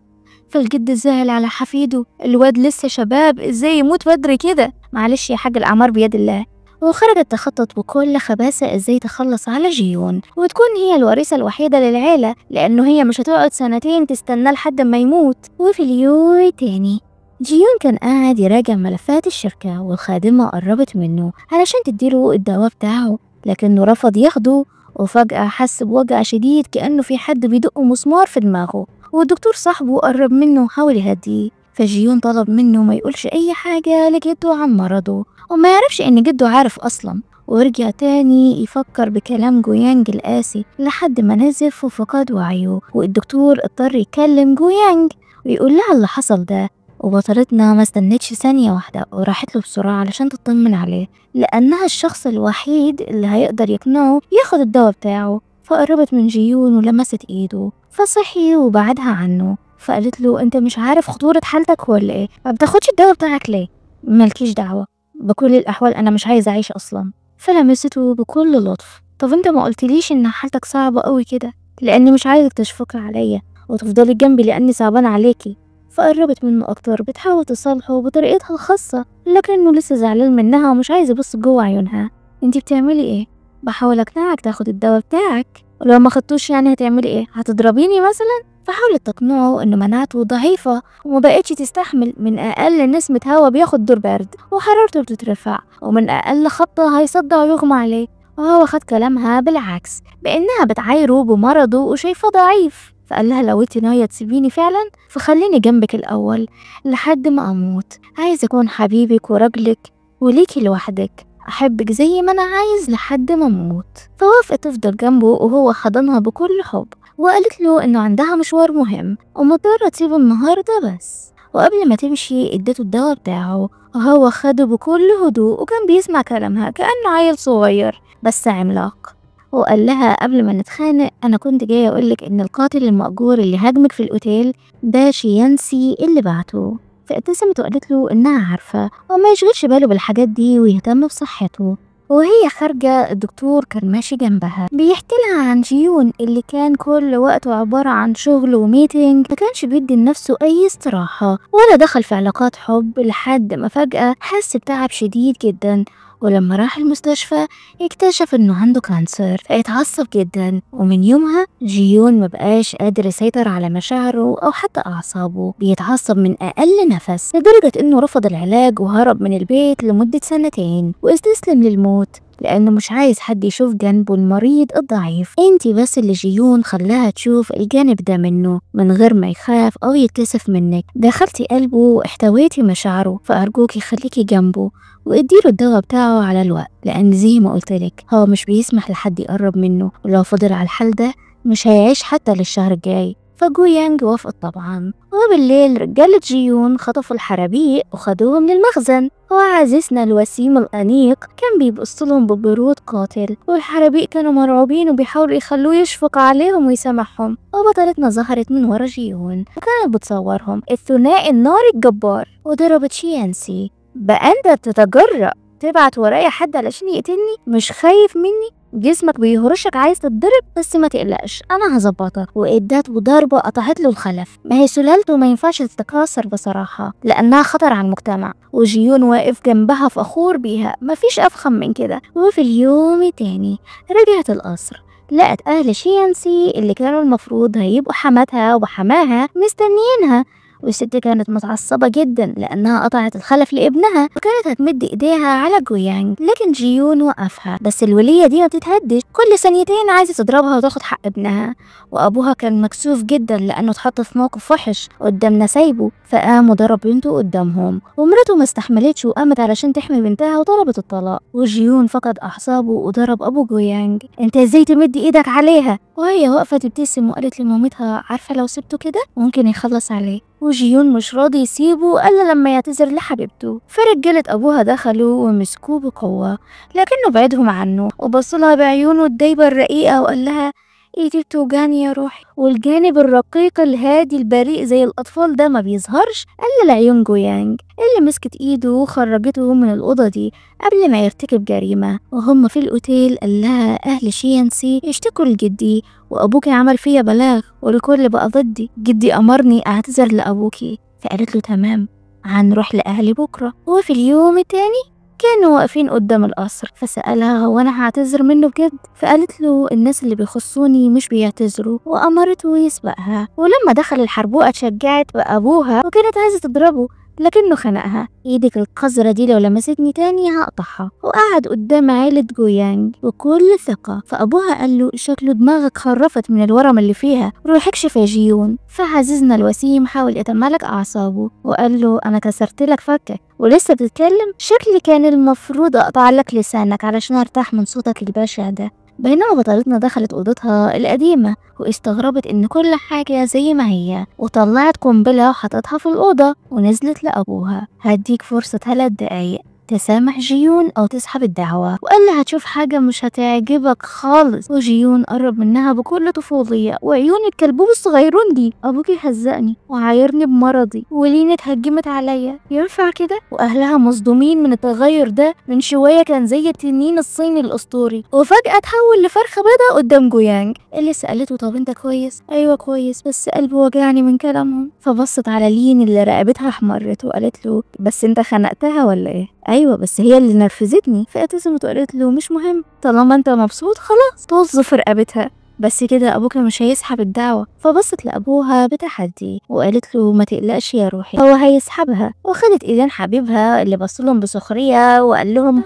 فالجد زعل على حفيده، الواد لسه شباب ازاي يموت بدري كده، معلش يا حاج الأعمار بيد الله. وخرجت تخطط بكل خباثة ازاي تخلص على جيون وتكون هي الوريثة الوحيدة للعيلة، لأنه هي مش هتقعد سنتين تستنى لحد ما يموت. وفي اليوم التاني جيون كان قاعد يراجع ملفات الشركة والخادمة قربت منه علشان تديله الدواء بتاعه، لكنه رفض ياخده. وفجأة حس بوجع شديد كأنه في حد بيدق مسمار في دماغه، والدكتور صاحبه قرب منه وحاول يهديه. فجيون طلب منه ما يقولش أي حاجة لجده عن مرضه وما يعرفش إن جده عارف أصلا، ورجع تاني يفكر بكلام جويانج القاسي لحد ما نزف وفقد وعيه. والدكتور اضطر يكلم جويانج ويقول لها اللي حصل ده، وبطلتنا ما استنتش ثانية واحدة وراحت له بسرعة علشان تطمن عليه، لأنها الشخص الوحيد اللي هيقدر يقنعه ياخد الدواء بتاعه. فقربت من جيون ولمست ايده فصحي وبعدها عنه، فقالت له انت مش عارف خطورة حالتك ولا ايه؟ ما بتاخدش الدواء بتاعك ليه؟ مالكيش دعوة، بكل الأحوال أنا مش عايزة أعيش أصلا. فلمسته بكل لطف، طب انت ما قلتليش ان حالتك صعبة قوي كده؟ لأني مش عايزك تشفقي عليا وتفضلي جنبي لأني صعبانة عليكي. فقربت منه أكتر بتحاول تصالحه بطريقتها الخاصة، لكنه لسه زعلان منها ومش عايز يبص جوه عيونها. انتي بتعملي ايه؟ بحاول اقنعك تاخد الدواء بتاعك، ولو ما خدتوش يعني هتعملي ايه؟ هتضربيني مثلا؟ فحاولت تقنعه انه مناعته ضعيفة وما بقتش تستحمل من اقل نسمة هوا بياخد دور برد وحرارته بتترفع، ومن اقل خبطة هيصدع ويغمى عليه. وهو خد كلامها بالعكس بانها بتعايره بمرضه وشايفه ضعيف. فقال لها لو انت ناوية تسيبيني فعلا فخليني جنبك الأول لحد ما أموت، عايز أكون حبيبك ورجلك وليكي لوحدك، أحبك زي ما أنا عايز لحد ما أموت. فوافقت تفضل جنبه وهو حضنها بكل حب، وقالت له إنه عندها مشوار مهم ومضطرة تسيبه النهاردة بس. وقبل ما تمشي ادته الدواء بتاعه وهو خده بكل هدوء وكان بيسمع كلامها كأنه عيل صغير بس عملاق. وقال لها قبل ما نتخانق أنا كنت جاي أقولك إن القاتل المأجور اللي هاجمك في الأوتيل ده شيانسي اللي بعته. فابتسمت وقالت له إنها عارفة وما يشغلش باله بالحاجات دي ويهتم بصحته. وهي خارجة الدكتور كان ماشي جنبها بيحكي لها عن جيون اللي كان كل وقته عبارة عن شغل وميتينج، ما كانش بيدي لنفسه أي استراحة ولا دخل في علاقات حب، لحد ما فجأة حس بتعب شديد جدا. ولما راح المستشفى اكتشف انه عنده كانسر، فاتعصب جدا. ومن يومها جيون مبقاش قادر يسيطر على مشاعره او حتى اعصابه، بيتعصب من اقل نفس لدرجة انه رفض العلاج وهرب من البيت لمدة 2 واستسلم للموت لانه مش عايز حد يشوف جنبه المريض الضعيف. انتي بس اللي جيون خلاها تشوف الجانب ده منه من غير ما يخاف او يتكسف منك، دخلتي قلبه واحتويتي مشاعره، فارجوكي خليكي جنبه واديله الدواء بتاعه على الوقت، لان زي ما قلتلك هو مش بيسمح لحد يقرب منه، ولو فضل على الحال ده مش هيعيش حتى للشهر الجاي. فجويانج وافقت طبعا. وبالليل رجالة جيون خطفوا الحرابيق وخدوهم للمخزن، وعزيزنا الوسيم الأنيق كان بيبصلهم ببرود قاتل، والحرابيق كانوا مرعوبين وبيحاولوا يخلوه يشفق عليهم ويسامحهم. وبطلتنا ظهرت من ورا جيون وكانت بتصورهم الثنائي الناري الجبار، وضربت شيانسي. بقى انت بتتجرأ تبعت ورايا حد علشان يقتلني؟ مش خايف مني؟ جسمك بيهرشك عايز تتضرب، بس ما تقلقش انا هظبطك. وادته ضربه قطعت له الخلف. ما هي سلالته ما ينفعش تتكاثر بصراحه لانها خطر على المجتمع، وجيون واقف جنبها فخور بيها، مفيش افخم من كده. وفي اليوم التاني رجعت القصر، لقت اهل شيانسي اللي كانوا المفروض هيبقوا حماتها وحماها مستنيينها. والست كانت متعصبة جدا لأنها قطعت الخلف لابنها، وكانت هتمد إيديها على جويانج، لكن جيون وقفها. بس الولية دي ما بتتهدش، كل ثانيتين عايزة تضربها وتاخد حق ابنها. وأبوها كان مكسوف جدا لأنه اتحط في موقف وحش قدام نسايبه، فقام وضرب بنته قدامهم. ومراته ما استحملتش وقامت علشان تحمي بنتها وطلبت الطلاق. وجيون فقد أعصابه وضرب أبو جويانج. انت ازاي تمد ايدك عليها؟ وهي واقفة تبتسم وقالت لمامتها عارفة لو سبته كده ممكن يخلص عليه. وجيون مش راضي يسيبه الا لما يعتذر لحبيبته. فرجالة ابوها دخلوا ومسكوه بقوة، لكنه بعدهم عنه وبصلها بعيونه الدايبة الرقيقة وقال لها ايدي بتوجعني يا روحي. والجانب الرقيق الهادي البريء زي الاطفال ده ما بيظهرش الا لعيون جويانج اللي مسكت ايده وخرجته من الاوضه دي قبل ما يرتكب جريمه. وهم في الاوتيل قال لها اهل شيانسي اشتكوا لجدي، وابوكي عمل فيا بلاغ والكل بقى ضدي، جدي امرني اعتذر لابوكي. فقالت له تمام، هنروح لاهلي بكره. وفي اليوم التاني كانوا واقفين قدام القصر، فسألها هو أنا هعتذر منه بجد؟ فقالت له الناس اللي بيخصوني مش بيعتذروا، وأمرته يسبقها. ولما دخل الحربوقة اتشجعت بأبوها وكانت عايزة تضربه، لكنه خنقها. ايدك القذرة دي لو لمستني تاني هقطعها. وقعد قدام عيلة جويانج بكل ثقة. فأبوها قال له شكله دماغك خرفت من الورم اللي فيها، روح اكشف يا جيون. فعزيزنا الوسيم حاول يتمالك أعصابه وقال له أنا كسرت لك فكك ولسه بتتكلم؟ شكلي كان المفروض أقطع لك لسانك علشان أرتاح من صوتك البشع ده. بينما بطلتنا دخلت أوضتها القديمة واستغربت إن كل حاجة زي ما هي، وطلعت قنبلة وحطتها في الأوضة ونزلت لأبوها. هديك فرصة 3 دقايق تسامح جيون أو تسحب الدعوة، وقال هتشوف حاجة مش هتعجبك خالص. وجيون قرب منها بكل طفولية وعيون الكلبوب الصغيرون دي. أبوكي هزقني وعايرني بمرضي وليني اتهجمت عليا، ينفع كده؟ وأهلها مصدومين من التغير ده. من شوية كان زي التنين الصيني الأسطوري، وفجأة تحول لفرخة بيضة قدام جويانج اللي سألته طب انت كويس؟ أيوة كويس، بس قلبي وجعني من كلامهم. فبصت على لين اللي رقبتها احمرت وقالت له بس انت خنقتها ولا ايه؟ ايوه بس هي اللي نرفزتني. فابتسمت وقالت له مش مهم، طالما انت مبسوط خلاص طز في رقبتها، بس كده ابوك مش هيسحب الدعوة. فبصت لابوها بتحدي وقالت له ما تقلقش يا روحي هو هيسحبها. وخدت ايدين حبيبها اللي بصلهم بسخرية وقال لهم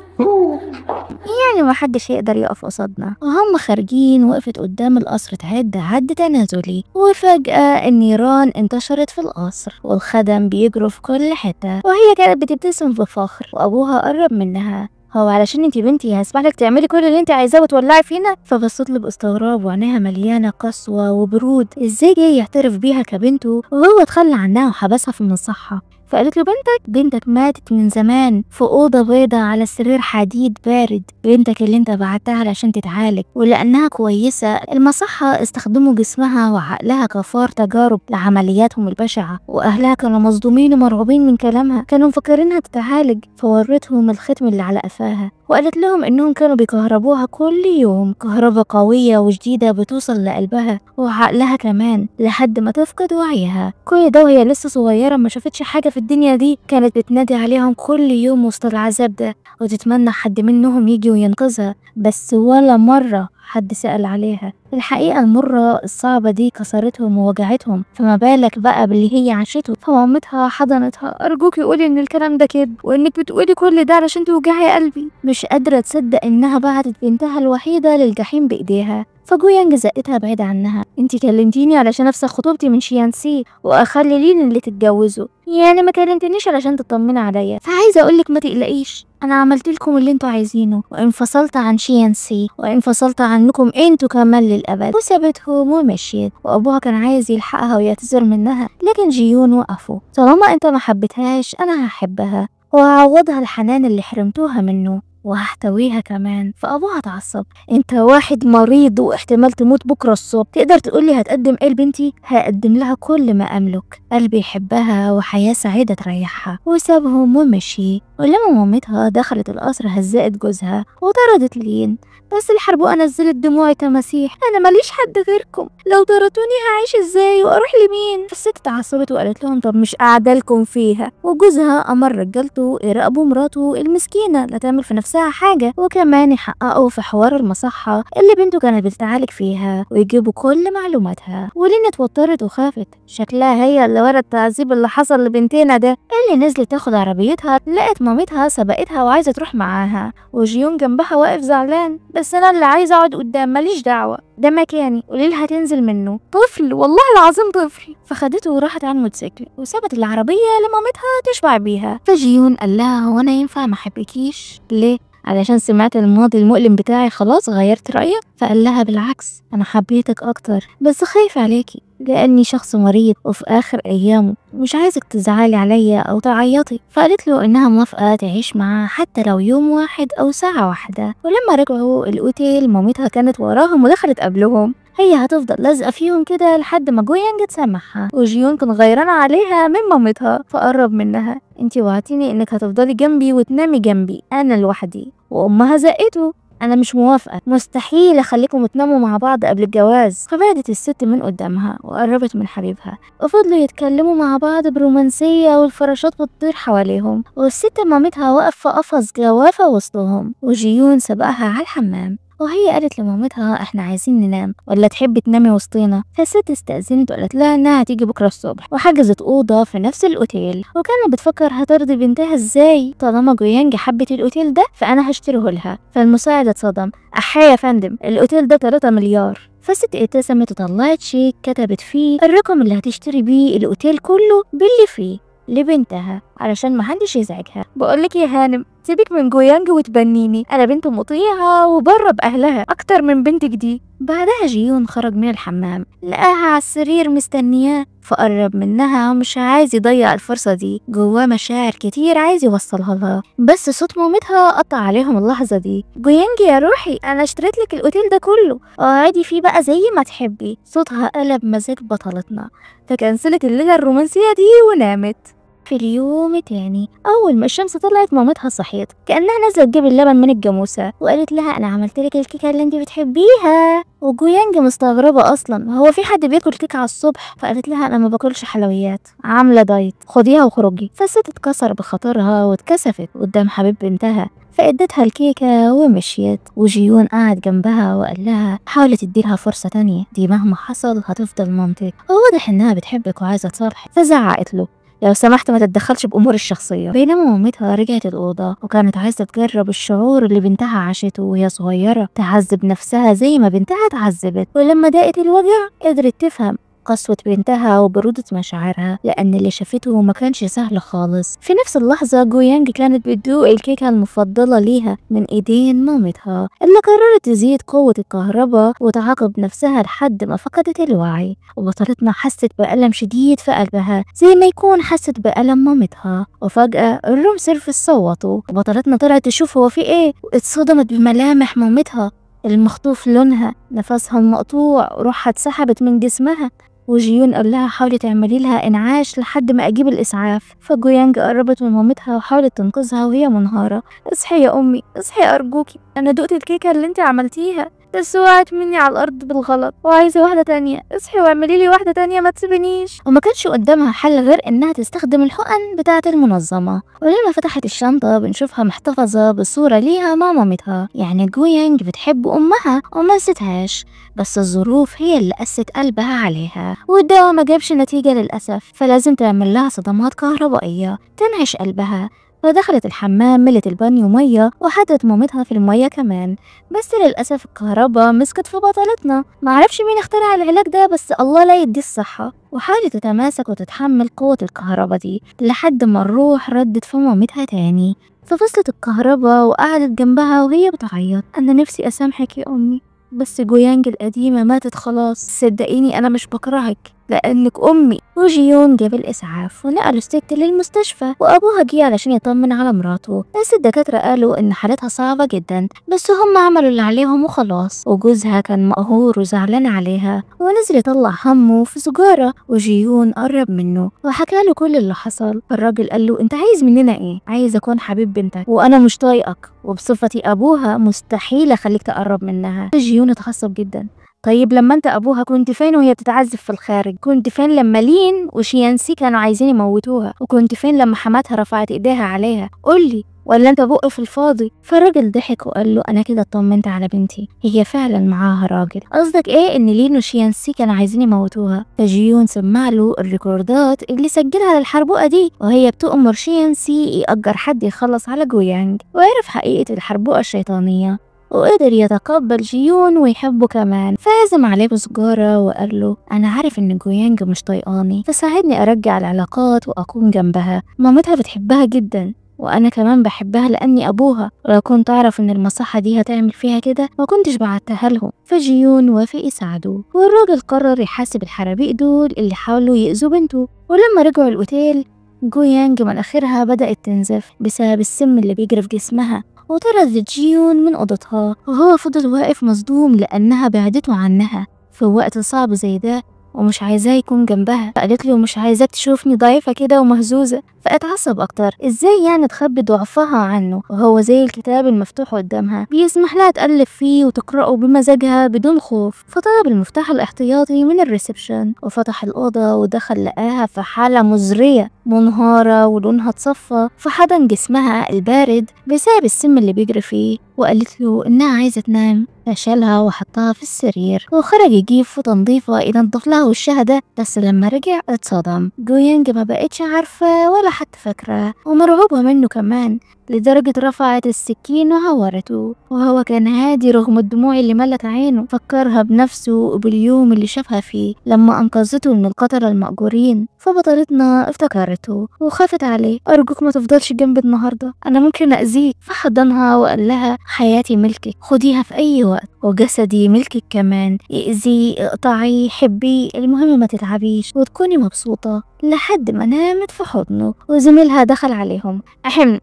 يعني ما حدش هيقدر يقف قصادنا. وهم خارجين وقفت قدام القصر تعد عد تنازلي، وفجأة النيران انتشرت في القصر والخدم بيجروا في كل حتة، وهي كانت بتبتسم بفخر. وابوها قرب منها هو علشان انتي بنتي هسمح لك تعملي كل اللي انتي عايزاه وتولعي فينا؟ فبصت له باستغراب وعينيها مليانه قسوه وبرود. ازاي جاي يعترف بيها كبنته وهو اتخلى عنها وحبسها في المصحه؟ فقالت له بنتك ماتت من زمان في أوضة بيضة على سرير حديد بارد. بنتك اللي انت بعتها علشان تتعالج ولأنها كويسة المصحة استخدموا جسمها وعقلها كفار تجارب لعملياتهم البشعة، وأهلها كانوا مصدومين ومرعوبين من كلامها، كانوا مفكرينها تتعالج. فورتهم الختم اللي على قفاها وقالت لهم انهم كانوا بيكهربوها كل يوم كهرباء قوية وجديدة بتوصل لقلبها وعقلها كمان لحد ما تفقد وعيها. كل ده وهي لسه صغيرة ما شافتش حاجة في الدنيا دي. كانت بتنادي عليهم كل يوم وسط العذاب ده وتتمنى حد منهم يجي وينقذها، بس ولا مرة حد سأل عليها. الحقيقة المرة الصعبة دي كسرتهم ووجعتهم، فما بالك بقى باللي هي عاشته. فمامتها حضنتها أرجوكي قولي إن الكلام ده كده وإنك بتقولي كل ده علشان توجعي قلبي. مش قادرة تصدق إنها بعتت بنتها الوحيدة للجحيم بإيديها. فجويانج زقتها بعيد عنها. انتي كلمتيني علشان افسخ خطوبتي من شيانسي واخلي لين اللي تتجوزه، يعني ما كلمتنيش علشان تطمني عليا. فعايزه اقولك ما تقلقيش، انا عملت لكم اللي انتوا عايزينه وانفصلت عن شيانسي وانفصلت عنكم انتوا كمان للابد. وسابتهم ومشيت. وابوها كان عايز يلحقها ويعتذر منها لكن جيون وقفوا. طالما انت ما حبيتهاش انا هحبها وهعوضها الحنان اللي حرمتوها منه وهحتويها كمان. فابوها اتعصب، انت واحد مريض واحتمال تموت بكره الصبح، تقدر تقولي هتقدم ايه لبنتي؟ هقدم لها كل ما املك، قلبي يحبها وحياه سعيده تريحها. وسابهم ومشي. ولما مامتها دخلت القصر هزقت جوزها وطردت لين، بس الحربوقة نزلت دموع تماسيح. انا ماليش حد غيركم، لو طردتوني هعيش ازاي واروح لمين؟ فالست اتعصبت وقالت لهم طب مش قاعده لكم فيها. وجوزها امر رجالته يراقبوا مراته المسكينه لا تعمل في نفسها حاجه، وكمان يحققوا في حوار المصحه اللي بنته كانت بتتعالج فيها ويجيبوا كل معلوماتها. ولين اتوترت وخافت، شكلها هي اللي ورا التعذيب اللي حصل لبنتنا ده. اللي نزلت تاخد عربيتها لقت مامتها سبقتها وعايزه تروح معاها، وجيون جنبها واقف زعلان. بس انا اللي عايزه اقعد قدام، ماليش دعوه، ده مكاني، قولي لها تنزل منه. طفل والله العظيم طفل. فخدته وراحت على الموتوسيكل وسابت العربيه لمامتها تشبع بيها. فجيون قال لها هو انا ينفع ما احبكيش؟ ليه؟ علشان سمعت الماضي المؤلم بتاعي خلاص غيرت رأيك؟ فقال لها بالعكس، انا حبيتك اكتر بس خايف عليكي لاني شخص مريض وفي اخر ايامه، مش عايزك تزعلي عليا او تعيطي. فقالت له انها موافقه تعيش معاه حتى لو يوم واحد او ساعه واحده. ولما رجعوا الاوتيل مامتها كانت وراهم ودخلت قبلهم. هي هتفضل لازقه فيهم كده لحد ما جويانج تسامحها، وجيون كان غيران عليها من مامتها فقرب منها. انتي وعدتيني انك هتفضلي جنبي وتنامي جنبي انا لوحدي. وامها زقته، انا مش موافقه، مستحيل اخليكم تناموا مع بعض قبل الجواز. فبعدت الست من قدامها وقربت من حبيبها وفضلوا يتكلموا مع بعض برومانسيه والفراشات بتطير حواليهم، والست مامتها واقفه قفص جوافه وسطهم، وجيون سبقها على الحمام. وهي قالت لمامتها احنا عايزين ننام ولا تحبي تنامي وسطينا؟ فالست استأذنت وقالت لها انها هتيجي بكره الصبح، وحجزت اوضه في نفس الاوتيل. وكانت بتفكر هترضي بنتها ازاي، طالما جويانج حبت الاوتيل ده فانا هشتريه لها. فالمساعد اتصدم، احا يا فندم الاوتيل ده 3 مليار. فالست ابتسمت وطلعت شيك كتبت فيه الرقم اللي هتشتري بيه الاوتيل كله باللي فيه لبنتها علشان محدش يزعجها. بقولك يا هانم سيبك من جويانج وتبنيني، انا بنت مطيعه وبره باهلها اكتر من بنتك دي. بعدها جيون خرج من الحمام لقاها على السرير مستنياه، فقرب منها ومش عايز يضيع الفرصه دي، جواه مشاعر كتير عايز يوصلها لها. بس صوت مامتها قطع عليهم اللحظه دي. جويانج يا روحي انا اشتريت لك الاوتيل ده كله، اقعدي فيه بقى زي ما تحبي. صوتها قلب مزاج بطلتنا، فكنسلت الليله الرومانسيه دي ونامت. في اليوم التاني اول ما الشمس طلعت مامتها صحيت كانها نازله تجيب اللبن من الجاموسه، وقالت لها انا عملت لك الكيكه اللي انت بتحبيها. وجويانج مستغربه اصلا هو في حد بياكل كيكه على الصبح؟ فقالت لها انا ما باكلش حلويات، عامله دايت، خديها وخرجي. فالست اتكسر بخاطرها واتكسفت قدام حبيب بنتها فادتها الكيكه ومشيت. وجيون قعد جنبها وقال لها حاولي تديلها فرصه تانية، دي مهما حصل هتفضل مامتك، وواضح انها بتحبك وعايزه تصالحك. فزعقت له لو سمحت ما تتدخلش بأمور الشخصية. بينما مامتها رجعت الأوضة وكانت عايزة تجرب الشعور اللي بنتها عاشته وهي صغيرة، تعذب نفسها زي ما بنتها اتعذبت. ولما ضاقت الوجع قدرت تفهم قسوة بنتها وبرودة مشاعرها، لأن اللي شافته ما كانش سهل خالص. في نفس اللحظة جويانج كانت بتدوق الكيكة المفضلة ليها من إيدين مامتها اللي قررت تزيد قوة الكهرباء وتعاقب نفسها لحد ما فقدت الوعي. وبطلتنا حست بألم شديد في قلبها زي ما يكون حست بألم مامتها. وفجأة الروم سيرفيس صوتوا وبطلتنا طلعت تشوف هو في ايه، واتصدمت بملامح مامتها المخطوف لونها، نفسها المقطوع، روحها اتسحبت من جسمها. وجيون قال لها حاولي تعملي لها انعاش لحد ما اجيب الاسعاف. فجويانج قربت من مامتها وحاولت تنقذها وهي منهارة. اصحي يا امي اصحي ارجوكي، انا دقت الكيكة اللي انت عملتيها بس وقعت مني على الارض بالغلط وعايزة واحدة تانية، اصحي واعملي لي واحدة تانية ما تسيبنيش. وما كانش قدامها حل غير انها تستخدم الحقن بتاعة المنظمة. ولما فتحت الشنطة بنشوفها محتفظة بصورة ليها مع مامتها، يعني جويانج بتحب امها وما نسيتهاش، بس الظروف هي اللي قست قلبها عليها، والدواء ما جابش نتيجة للأسف، فلازم تعمل لها صدمات كهربائية تنعش قلبها. فدخلت الحمام ملت البانيو مية وحطت مامتها في المية كمان، بس للأسف الكهرباء مسكت في بطلتنا. معرفش مين اخترع العلاج ده بس الله لا يدي الصحة. وحاولت تتماسك وتتحمل قوة الكهرباء دي لحد ما الروح ردت في مامتها تاني. ففصلت الكهرباء وقعدت جنبها وهي بتعيط، أنا نفسي أسامحك يا أمي بس جويانج القديمة ماتت خلاص، صدقيني أنا مش بكرهك، لأنك أمي. وجيون جاب الإسعاف ونقلوا الست للمستشفى، وأبوها جه علشان يطمن على مراته، بس الدكاترة قالوا إن حالتها صعبة جدا، بس هم عملوا اللي عليهم وخلاص. وجوزها كان مقهور وزعلان عليها ونزل يطلع همه في سجارة، وجيون قرب منه وحكاله كل اللي حصل. فالراجل قال له: أنت عايز مننا إيه؟ عايز أكون حبيب بنتك وأنا مش طايقك، وبصفتي أبوها مستحيل أخليك تقرب منها. جيون اتعصب جدا. طيب لما انت ابوها كنت فين وهي بتتعذب في الخارج؟ كنت فين لما لين وشيانسي كانوا عايزين يموتوها؟ وكنت فين لما حماتها رفعت ايديها عليها؟ قولي، ولا انت بق في الفاضي؟ فالراجل ضحك وقال له: انا كده اطمنت على بنتي، هي فعلا معاها راجل. قصدك ايه ان لين وشيانسي كانوا عايزين يموتوها؟ فجيون سمع له الريكوردات اللي سجلها للحربوقه دي، وهي بتؤمر شيانسي يأجر حد يخلص على جويانج، وعرف حقيقة الحربوقه الشيطانية، وقدر يتقبل جيون ويحبه كمان. فعزم عليه بسجارة وقال له: أنا عارف إن جويانج مش طايقاني، فساعدني أرجع العلاقات وأكون جنبها. مامتها بتحبها جدا وأنا كمان بحبها لأني أبوها، ولو كنت أعرف إن المصحة دي هتعمل فيها كده ما كنتش بعتها لهم. فجيون وافق يساعده، والراجل قرر يحاسب الحرابيق دول اللي حاولوا يأذوا بنته. ولما رجعوا الأوتيل، جويانج مناخيرها بدأت تنزف بسبب السم اللي بيجري في جسمها، وطردت جيون من أوضتها، وهو فضل واقف مصدوم لأنها بعدته عنها في وقت صعب زي ده ومش عايزاه يكون جنبها. فقالت له: مش عايزاك تشوفني ضعيفة كده ومهزوزة. فاتعصب أكتر. إزاي يعني تخبي ضعفها عنه وهو زي الكتاب المفتوح قدامها بيسمح لها تقلب فيه وتقرأه بمزاجها بدون خوف؟ فطلب المفتاح الاحتياطي من الريسبشن وفتح الأوضة ودخل، لقاها في حالة مزرية، منهارة ولونها اتصفى، فحضن جسمها البارد بسبب السم اللي بيجري فيه، وقالت له إنها عايزة تنام. فشالها وحطها في السرير وخرج يجيب فوطة نظيفة ينضف لها وشها ده، بس لما رجع اتصدم. جويانج ما بقتش عارفة ولا حتى فاكرة ومرعوبة منه كمان، لدرجة رفعت السكين وعورته، وهو كان هادي رغم الدموع اللي ملت عينه. فكرها بنفسه وباليوم اللي شافها فيه لما أنقذته من القتلة المأجورين. فبطلتنا افتكرته وخافت عليه: أرجوك ما تفضلش جنبي النهاردة، أنا ممكن أذيك. فحضنها وقال لها: حياتي ملكك، خديها في أي وقت، وجسدي ملكك كمان، إذي اقطعي حبي، المهم ما تتعبيش وتكوني مبسوطة. لحد ما نامت في حضنه، وزميلها دخل عليهم: أهم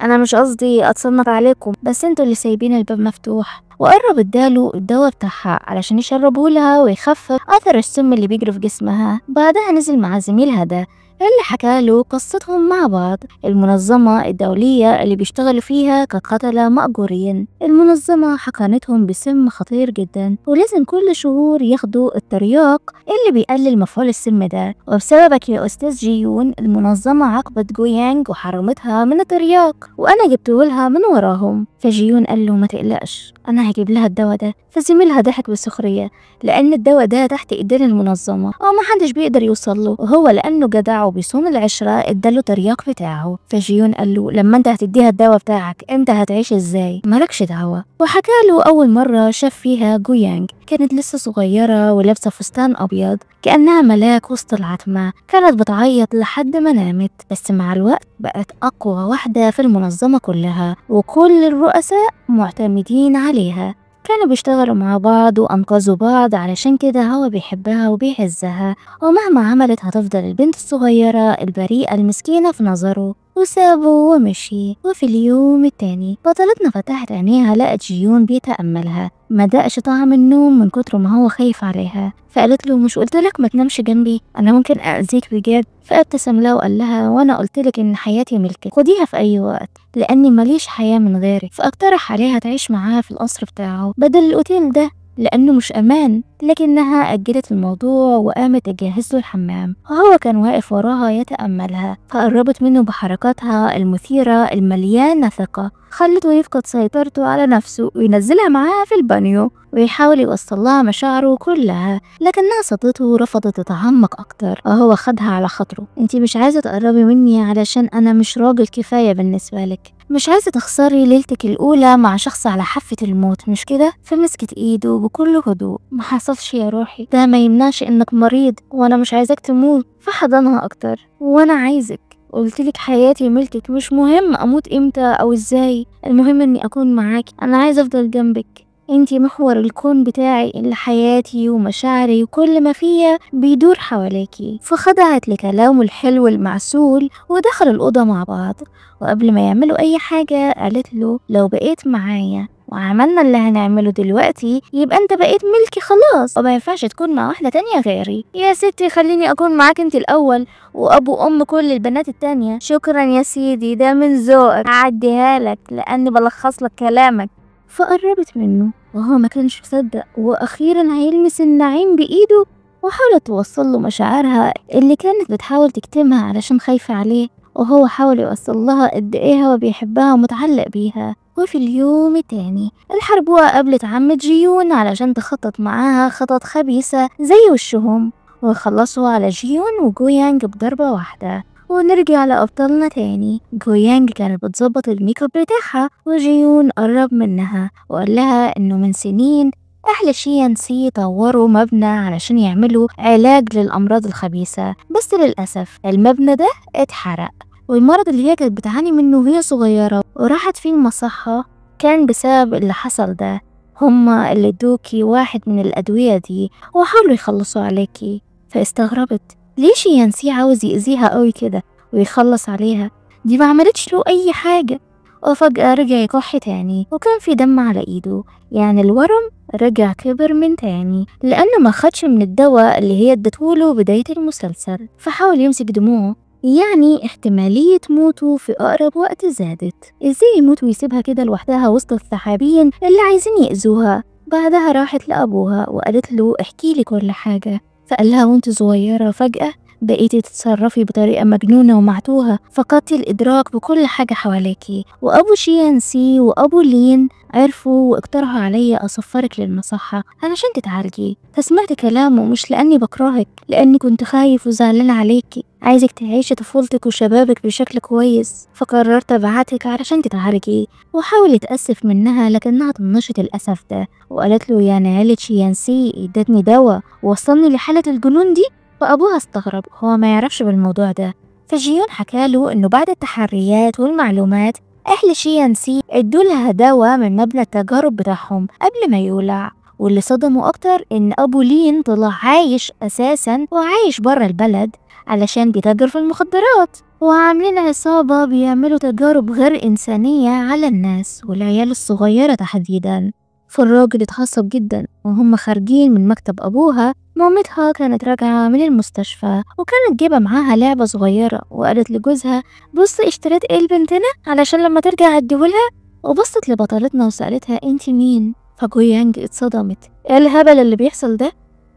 أنا مش قصدي أتصنت عليكم، بس انتوا اللي سايبين الباب مفتوح. وقرب اداله الدواء بتاعها علشان يشربه لها ويخفف أثر السم اللي بيجري في جسمها. بعدها نزل مع زميلها ده اللي حكاله قصتهم مع بعض. المنظمة الدولية اللي بيشتغلوا فيها كقتلة مأجورين، المنظمة حقنتهم بسم خطير جدا، ولازم كل شهور ياخدوا الترياق اللي بيقلل مفعول السم ده. وبسببك يا أستاذ جيون المنظمة عاقبت جويانج وحرمتها من الترياق، وأنا جبتهولها من وراهم. فجيون قال له: ما تقلقش، أنا هجيب لها الدواء ده. فزميلها ضحك بسخرية لأن الدواء ده تحت إيدين المنظمة ومحدش بيقدر يوصل له، وهو لأنه جدع وبيصون العشرة اداله ترياق بتاعه. فجيون قال له: لما انت هتديها الدواء بتاعك انت هتعيش ازاي؟ مالكش دعوة. وحكاله أول مرة شاف فيها جويانج، كانت لسه صغيرة ولابسة فستان أبيض كأنها ملاك وسط العتمة، كانت بتعيط لحد ما نامت، بس مع الوقت بقت أقوى واحدة في المنظمة كلها وكل الرؤساء معتمدين عليها. كانوا بيشتغلوا مع بعض وأنقذوا بعض، علشان كده هو بيحبها وبيعزها، ومهما عملت هتفضل البنت الصغيرة البريئة المسكينة في نظره. وسابه ومشي. وفي اليوم التاني بطلتنا فتحت عينيها لقت جيون بيتأملها، ما دقش طعم النوم من كتر ما هو خايف عليها. فقالت له: مش قلتلك ما تنامش جنبي؟ أنا ممكن أذيك بجد. فابتسم لها وقال لها: وأنا قلتلك إن حياتي ملكك، خديها في أي وقت لأني ماليش حياة من غيرك. فاقترح عليها تعيش معاه في القصر بتاعه بدل الأوتيل ده لأنه مش أمان، لكنها أجلت الموضوع وقامت تجهز له الحمام، وهو كان واقف وراها يتأملها. فقربت منه بحركاتها المثيرة المليانة ثقة، خلته يفقد سيطرته على نفسه وينزلها معاها في البانيو ويحاول يوصل لها مشاعره كلها، لكنها صدته ورفضت تتعمق أكتر، وهو خدها على خاطره: انتي مش عايزة تقربي مني علشان أنا مش راجل كفاية بالنسبة لك، مش عايزة تخسري ليلتك الأولى مع شخص على حافة الموت، مش كده؟ فمسكت إيده بكل هدوء: ما حصلش يا روحي، ده ما يمنعش إنك مريض وأنا مش عايزك تموت. فحضنها أكتر: وأنا عايزك، قلتلك حياتي ملكك، مش مهم أموت إمتى أو إزاي، المهم إني أكون معاكي، أنا عايزة أفضل جنبك. انتي محور الكون بتاعي اللي حياتي ومشاعري وكل ما فيا بيدور حواليكي. فخضعت لكلامه الحلو المعسول ودخلوا الأوضة مع بعض. وقبل ما يعملوا أي حاجة قالت له لو بقيت معايا وعملنا اللي هنعمله دلوقتي يبقى انت بقيت ملكي خلاص، وما ينفعش تكون مع واحدة تانية غيري. يا ستي خليني اكون معاك انت الاول وابو ام كل البنات التانية. شكرا يا سيدي، ده من ذوقك، هعديها لك لاني بلخص لك كلامك. فقربت منه وهو ما كانش مصدق، واخيرا هيلمس النعيم بايده. وحاولت توصل له مشاعرها اللي كانت بتحاول تكتمها علشان خايفة عليه، وهو حاول يوصل لها قد ايه هو بيحبها ومتعلق بيها. وفي اليوم التاني الحربوقة قابلت عمة جيون علشان تخطط معاها خطط خبيثة زي وشهم، ويخلصوا على جيون وجويانج بضربة واحدة. ونرجع لأبطالنا تاني. جويانج كانت بتظبط الميك اب بتاعها، وجيون قرب منها وقال لها انه من سنين أهل شيانسي طوروا مبنى علشان يعملوا علاج للأمراض الخبيثة، بس للأسف المبنى ده اتحرق، والمرض اللي هي كانت بتعاني منه وهي صغيرة وراحت فيه المصحة كان بسبب اللي حصل ده. هما اللي ادوكي واحد من الأدوية دي وحاولوا يخلصوا عليكي. فاستغربت ليش يانسي عاوز يأذيها قوي كده ويخلص عليها، دي ما عملتش له أي حاجة. وفجأة رجع يكح تاني وكان في دم على ايده، يعني الورم رجع كبر من تاني لأنه ما خدش من الدواء اللي هي ادتهوله بداية المسلسل. فحاول يمسك دموعه، يعني احتمالية موته في أقرب وقت زادت. ازاي يموت ويسيبها كده لوحدها وسط الثعابين اللي عايزين يأذوها؟ بعدها راحت لأبوها وقالت له احكي لي كل حاجة. فقال لها وانت صغيرة فجأة بقيتي تتصرفي بطريقة مجنونة ومعتوهة، فقدتي الإدراك بكل حاجة حواليكي. وأبو شيانسي وأبو لين عرفوا واقترحوا عليا أسفرك للمصحة علشان تتعالجي. فسمعت كلامه مش لأني بكرهك، لأني كنت خايف وزعلان عليكي، عايزك تعيشي طفولتك وشبابك بشكل كويس، فقررت أبعتك علشان تتعالجي. وحاول يتأسف منها لكنها طنشت الأسف ده وقالت له يعني عيلة شيانسي ادتني دواء ووصلني لحالة الجنون دي. فأبوها استغرب، هو ما يعرفش بالموضوع ده. فجيون حكاله إنه بعد التحريات والمعلومات أهل شيانسي ادوا لها دواء من مبنى التجارب بتاعهم قبل ما يولع. واللي صدموا أكتر إن أبو لين طلع عايش أساسا وعايش برا البلد علشان بيتاجر في المخدرات، وعاملين عصابة بيعملوا تجارب غير إنسانية على الناس والعيال الصغيرة تحديدا. فالراجل اتعصب جدا وهم خارجين من مكتب أبوها. مامتها كانت راجعة من المستشفى وكانت جايبة معاها لعبة صغيرة، وقالت لجوزها بص اشتريت ايه لبنتنا علشان لما ترجع اديهولها. وبصت لبطلتنا وسألتها انتي مين؟ فجويانج اتصدمت، ايه الهبل اللي بيحصل ده؟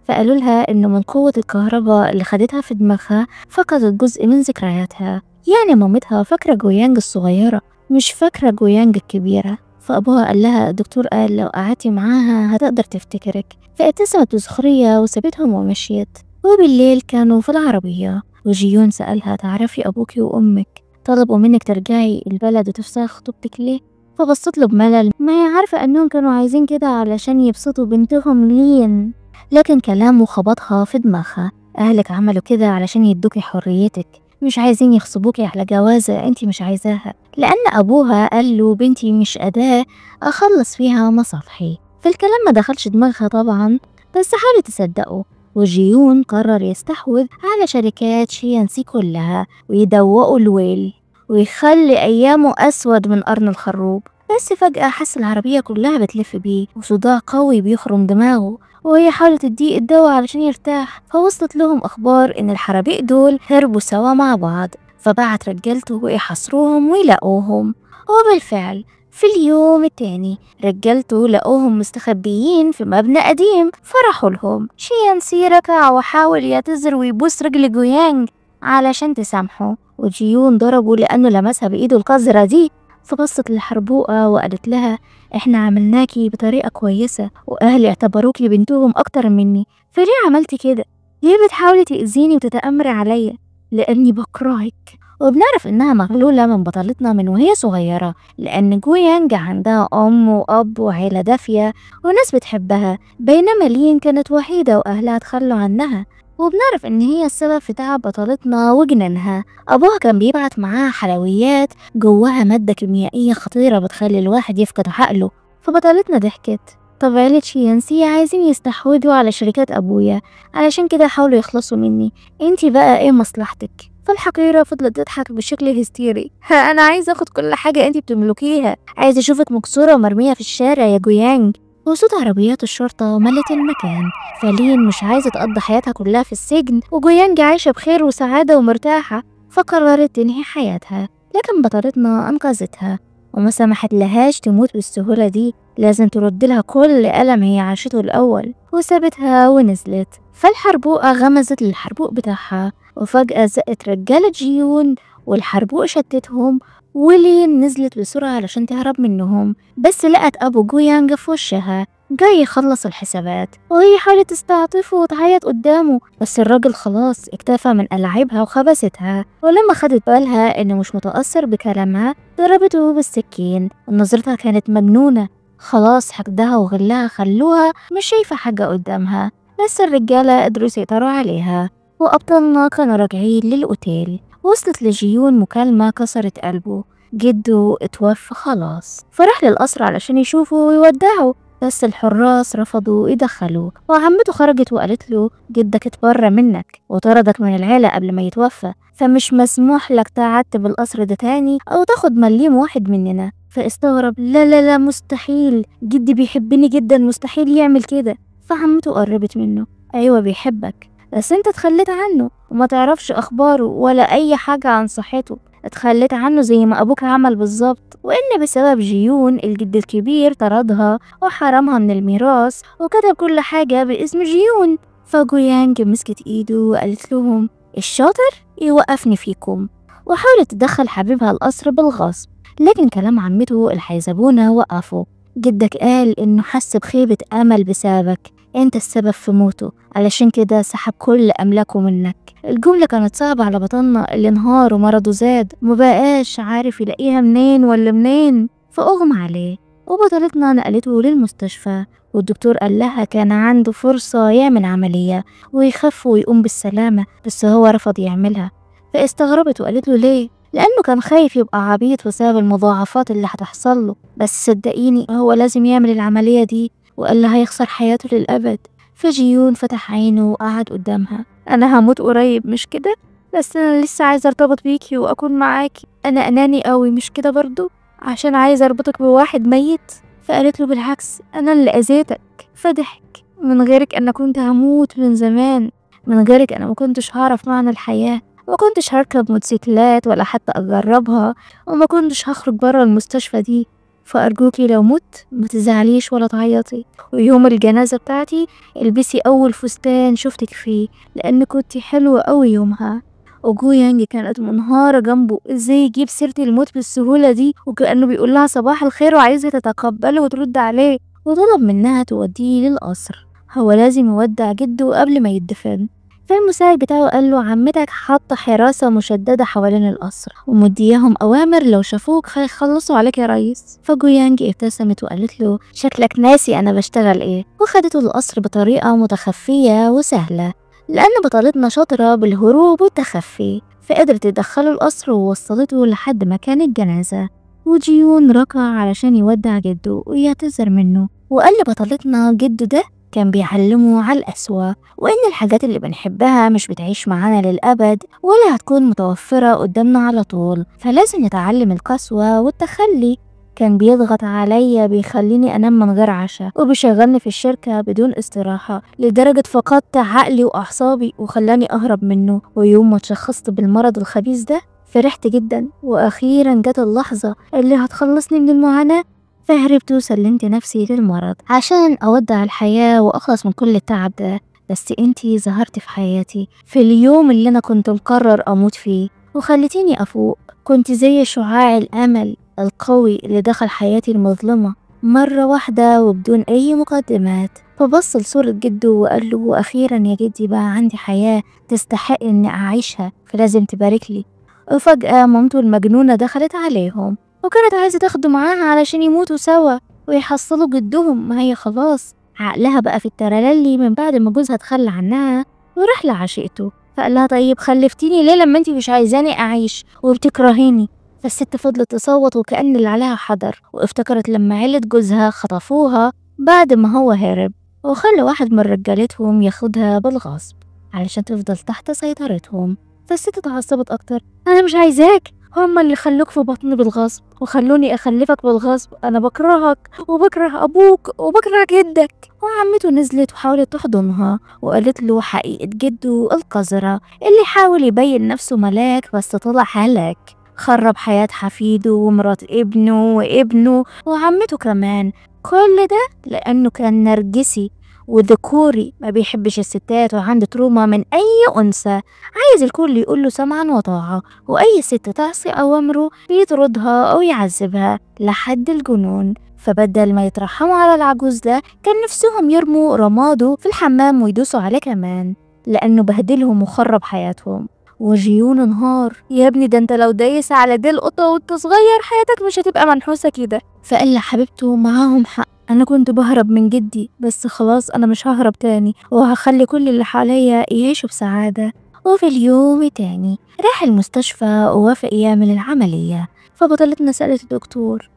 فقالوا لها انه من قوة الكهرباء اللي خدتها في دماغها فقدت جزء من ذكرياتها، يعني مامتها فاكرة جويانج الصغيرة مش فاكرة جويانج الكبيرة. فأبوها قال لها الدكتور قال لو قعدتي معاها هتقدر تفتكرك. فابتسمت بسخرية وسابتهم ومشيت. وبالليل كانوا في العربية وجيون سألها تعرفي أبوكي وأمك طلبوا منك ترجعي البلد وتفسخي خطوبتك ليه؟ فبصت له بملل، ما هي عارفة أنهم كانوا عايزين كده علشان يبسطوا بنتهم لين. لكن كلامه خبطها في دماغها، أهلك عملوا كده علشان يدوكي حريتك، مش عايزين يغصبوكي على جوازة انتي مش عايزاها، لأن أبوها قال له بنتي مش أداة أخلص فيها مصالحي. فالكلام ما دخلش دماغها طبعا، بس حاولت تصدقه. وجيون قرر يستحوذ على شركات شيانسي كلها ويدوقوا الويل ويخلي أيامه أسود من قرن الخروب. بس فجأة حس العربية كلها بتلف بيه وصداع قوي بيخرم دماغه، وهي حاولت تديه الدواء علشان يرتاح. فوصلت لهم أخبار إن الحرابيق دول هربوا سوا مع بعض، فبعت رجالته يحصروهم ويلاقوهم. وبالفعل في اليوم التاني رجالته لقوهم مستخبيين في مبنى قديم، فرحوا لهم. شيانسي ركع وحاول يعتذر ويبوس رجل جويانج علشان تسامحه، وجيون ضربه لأنه لمسها بإيده القذرة دي. فبصت للحربوقة وقالت لها احنا عملناكي بطريقة كويسة واهلي اعتبروكي بنتهم اكتر مني، فليه عملتي كده؟ ليه بتحاولي تأذيني وتتأمري عليا؟ لاني بكرهك. وبنعرف انها مغلولة من بطلتنا من وهي صغيرة، لان جويانج عندها ام واب وعيلة دافية وناس بتحبها، بينما لين كانت وحيدة واهلها تخلوا عنها. وبنعرف ان هي السبب في تعب بطلتنا وجنانها. ابوها كان بيبعت معاها حلويات جواها مادة كيميائية خطيرة بتخلي الواحد يفقد عقله. فبطلتنا ضحكت طب عيلة شيانسي عايزين يستحوذوا على شركات أبويا، علشان كده حاولوا يخلصوا مني. انتي بقى ايه مصلحتك؟ فالحقيرة فضلت تضحك بشكل هستيري. أنا عايزة أخد كل حاجة انتي بتملكيها، عايزة أشوفك مكسورة ومرمية في الشارع يا جويانج. وصوت عربيات الشرطة ملت المكان، فلين مش عايزة تقضي حياتها كلها في السجن، وجويانج عايشة بخير وسعادة ومرتاحة، فقررت تنهي حياتها. لكن بطلتنا أنقذتها وما سمحت لهاش تموت بالسهولة دي، لازم ترد لها كل ألم هي عاشته الأول، وسابتها ونزلت. فالحربوقة غمزت للحربوق بتاعها، وفجأة زقت رجالة جيون والحربوق شتتهم، ولين نزلت بسرعة علشان تهرب منهم، بس لقت أبو جويانج في وشها جاي يخلص الحسابات، وهي حاولت تستعطفه وتعيط قدامه، بس الراجل خلاص اكتفى من ألعابها وخبستها. ولما خدت بالها إنه مش متأثر بكلامها ضربته بالسكين، ونظرتها كانت مجنونة، خلاص حقدها وغلها خلوها مش شايفة حاجة قدامها. بس الرجالة قدروا يسيطروا عليها، وأبطالنا كانوا راجعين للأوتيل. وصلت لجيون مكالمة كسرت قلبه، جده اتوفى خلاص، فراح للقصر علشان يشوفه ويودعه، بس الحراس رفضوا يدخلوه. وعمته خرجت وقالت له جدك اتبرى منك وطردك من العيلة قبل ما يتوفى، فمش مسموح لك تعتب القصر ده تاني أو تاخد مليم واحد مننا. فاستغرب، لا لا لا مستحيل، جدي بيحبني جدا، مستحيل يعمل كده. فعمته قربت منه، أيوة بيحبك، بس انت اتخليت عنه وما تعرفش أخباره ولا أي حاجة عن صحته، اتخليت عنه زي ما أبوك عمل بالظبط، وإن بسبب جيون الجد الكبير طردها وحرمها من الميراث وكتب كل حاجة باسم جيون. فجويانج مسكت إيده وقالت لهم الشاطر يوقفني فيكم، وحاولت تدخل حبيبها القصر بالغصب، لكن كلام عمته الحيزبونة وقفوا. جدك قال إنه حس بخيبة أمل بسببك، انت السبب في موته، علشان كده سحب كل أملاكه منك. الجملة كانت صعبة على بطلنا اللي انهار ومرضه زاد ومبقاش عارف يلاقيها منين ولا منين، فأغمى عليه. وبطلتنا نقلته للمستشفى، والدكتور قال لها كان عنده فرصة يعمل عملية ويخف ويقوم بالسلامة، بس هو رفض يعملها. فاستغربت وقالت له ليه؟ لأنه كان خايف يبقى عبيط بسبب المضاعفات اللي هتحصل له، بس صدقيني هو لازم يعمل العملية دي وإلا هيخسر حياته للأبد. فجيون فتح عينه وقعد قدامها، أنا هموت قريب مش كده؟ بس أنا لسه عايزة أرتبط بيكي وأكون معاكي، أنا أناني قوي مش كده برضو عشان عايزة أربطك بواحد ميت؟ فقالت له بالعكس، أنا اللي أذيتك. فضحك، من غيرك أنا كنت هموت من زمان، من غيرك أنا ما كنتش هعرف معنى الحياة، ما كنتش هركب موتوسيكلات ولا حتى أجربها، وما كنتش هخرج برا المستشفى دي. فأرجوكي لو مت ما تزعليش ولا تعيطي، ويوم الجنازة بتاعتي البسي أول فستان شفتك فيه، لأن كنتي حلوة أوي يومها. وجويانج كانت منهارة جنبه، ازاي يجيب سيرة الموت بالسهولة دي، وكأنه بيقول لها صباح الخير وعايزة تتقبله وترد عليه. وطلب منها توديه للقصر، هو لازم يودع جده قبل ما يدفن. فالمساعد بتاعه قال له عمتك حاطة حراسة مشددة حوالين القصر ومدياهم أوامر لو شافوك هيخلصوا عليك يا ريس. فجويانج ابتسمت وقالت له شكلك ناسي أنا بشتغل إيه، وخدته القصر بطريقة متخفية وسهلة، لأن بطلتنا شاطرة بالهروب والتخفي، فقدرت تدخله القصر ووصلته لحد مكان الجنازة. وجيون ركع علشان يودع جده ويعتذر منه، وقال لبطلتنا جده ده كان بيعلمه على القسوة، وإن الحاجات اللي بنحبها مش بتعيش معانا للأبد ولا هتكون متوفرة قدامنا على طول، فلازم نتعلم القسوة والتخلي. كان بيضغط عليا، بيخليني أنام من غير عشاء، وبيشغلني في الشركة بدون استراحة، لدرجة فقدت عقلي وأعصابي وخلاني أهرب منه. ويوم ما اتشخصت بالمرض الخبيث ده فرحت جدا، وأخيرا جت اللحظة اللي هتخلصني من المعاناة، فهربت وسلمت نفسي للمرض عشان أودع الحياة وأخلص من كل التعب ده. بس انتي ظهرتي في حياتي في اليوم اللي أنا كنت مقرر أموت فيه، وخلتيني أفوق. كنت زي شعاع الأمل القوي اللي دخل حياتي المظلمة مرة واحدة وبدون أي مقدمات. فبص لصورة جده وقال له أخيرا يا جدي بقى عندي حياة تستحق إني أعيشها، فلازم تباركلي. وفجأة مامته المجنونة دخلت عليهم وكانت عايزة تاخده معاها علشان يموتوا سوا ويحصلوا جدهم، ما هي خلاص عقلها بقى في الترللي من بعد ما جوزها اتخلى عنها وراح لعشيقته. فقال لها طيب خلفتيني ليه لما انتي مش عايزاني أعيش وبتكرهيني؟ فالست فضلت تصوت وكأن اللي عليها حضر، وافتكرت لما عيلة جوزها خطفوها بعد ما هو هرب، وخلى واحد من رجالتهم ياخدها بالغصب علشان تفضل تحت سيطرتهم. فالست اتعصبت أكتر: أنا مش عايزاك، هما اللي خلوك في بطني بالغصب وخلوني أخلفك بالغصب، أنا بكرهك وبكره أبوك وبكره جدك. وعمته نزلت وحاولت تحضنها وقالت له حقيقة جده القذرة اللي حاول يبين نفسه ملاك بس طلع هلاك، خرب حياة حفيده ومرات ابنه وابنه وعمته كمان. كل ده لأنه كان نرجسي وذكوري، ما بيحبش الستات وعنده تروما من أي أنثى، عايز الكل يقوله سمعا وطاعة، وأي ست تعصي أوامره بيطردها أو يعذبها لحد الجنون. فبدل ما يترحموا على العجوز ده كان نفسهم يرموا رماده في الحمام ويدوسوا عليه كمان، لأنه بهدلهم وخرب حياتهم. وجيون انهار: يا ابني ده انت لو دايس على دي القطة وانت صغير حياتك مش هتبقى منحوسة كده. فقال لحبيبته: معاهم حق، انا كنت بهرب من جدي بس خلاص انا مش ههرب تاني وهخلي كل اللي حواليا يعيشوا بسعادة. وفي اليوم التاني راح المستشفى ووافق يعمل العملية. فبطلتنا سألت الدكتور: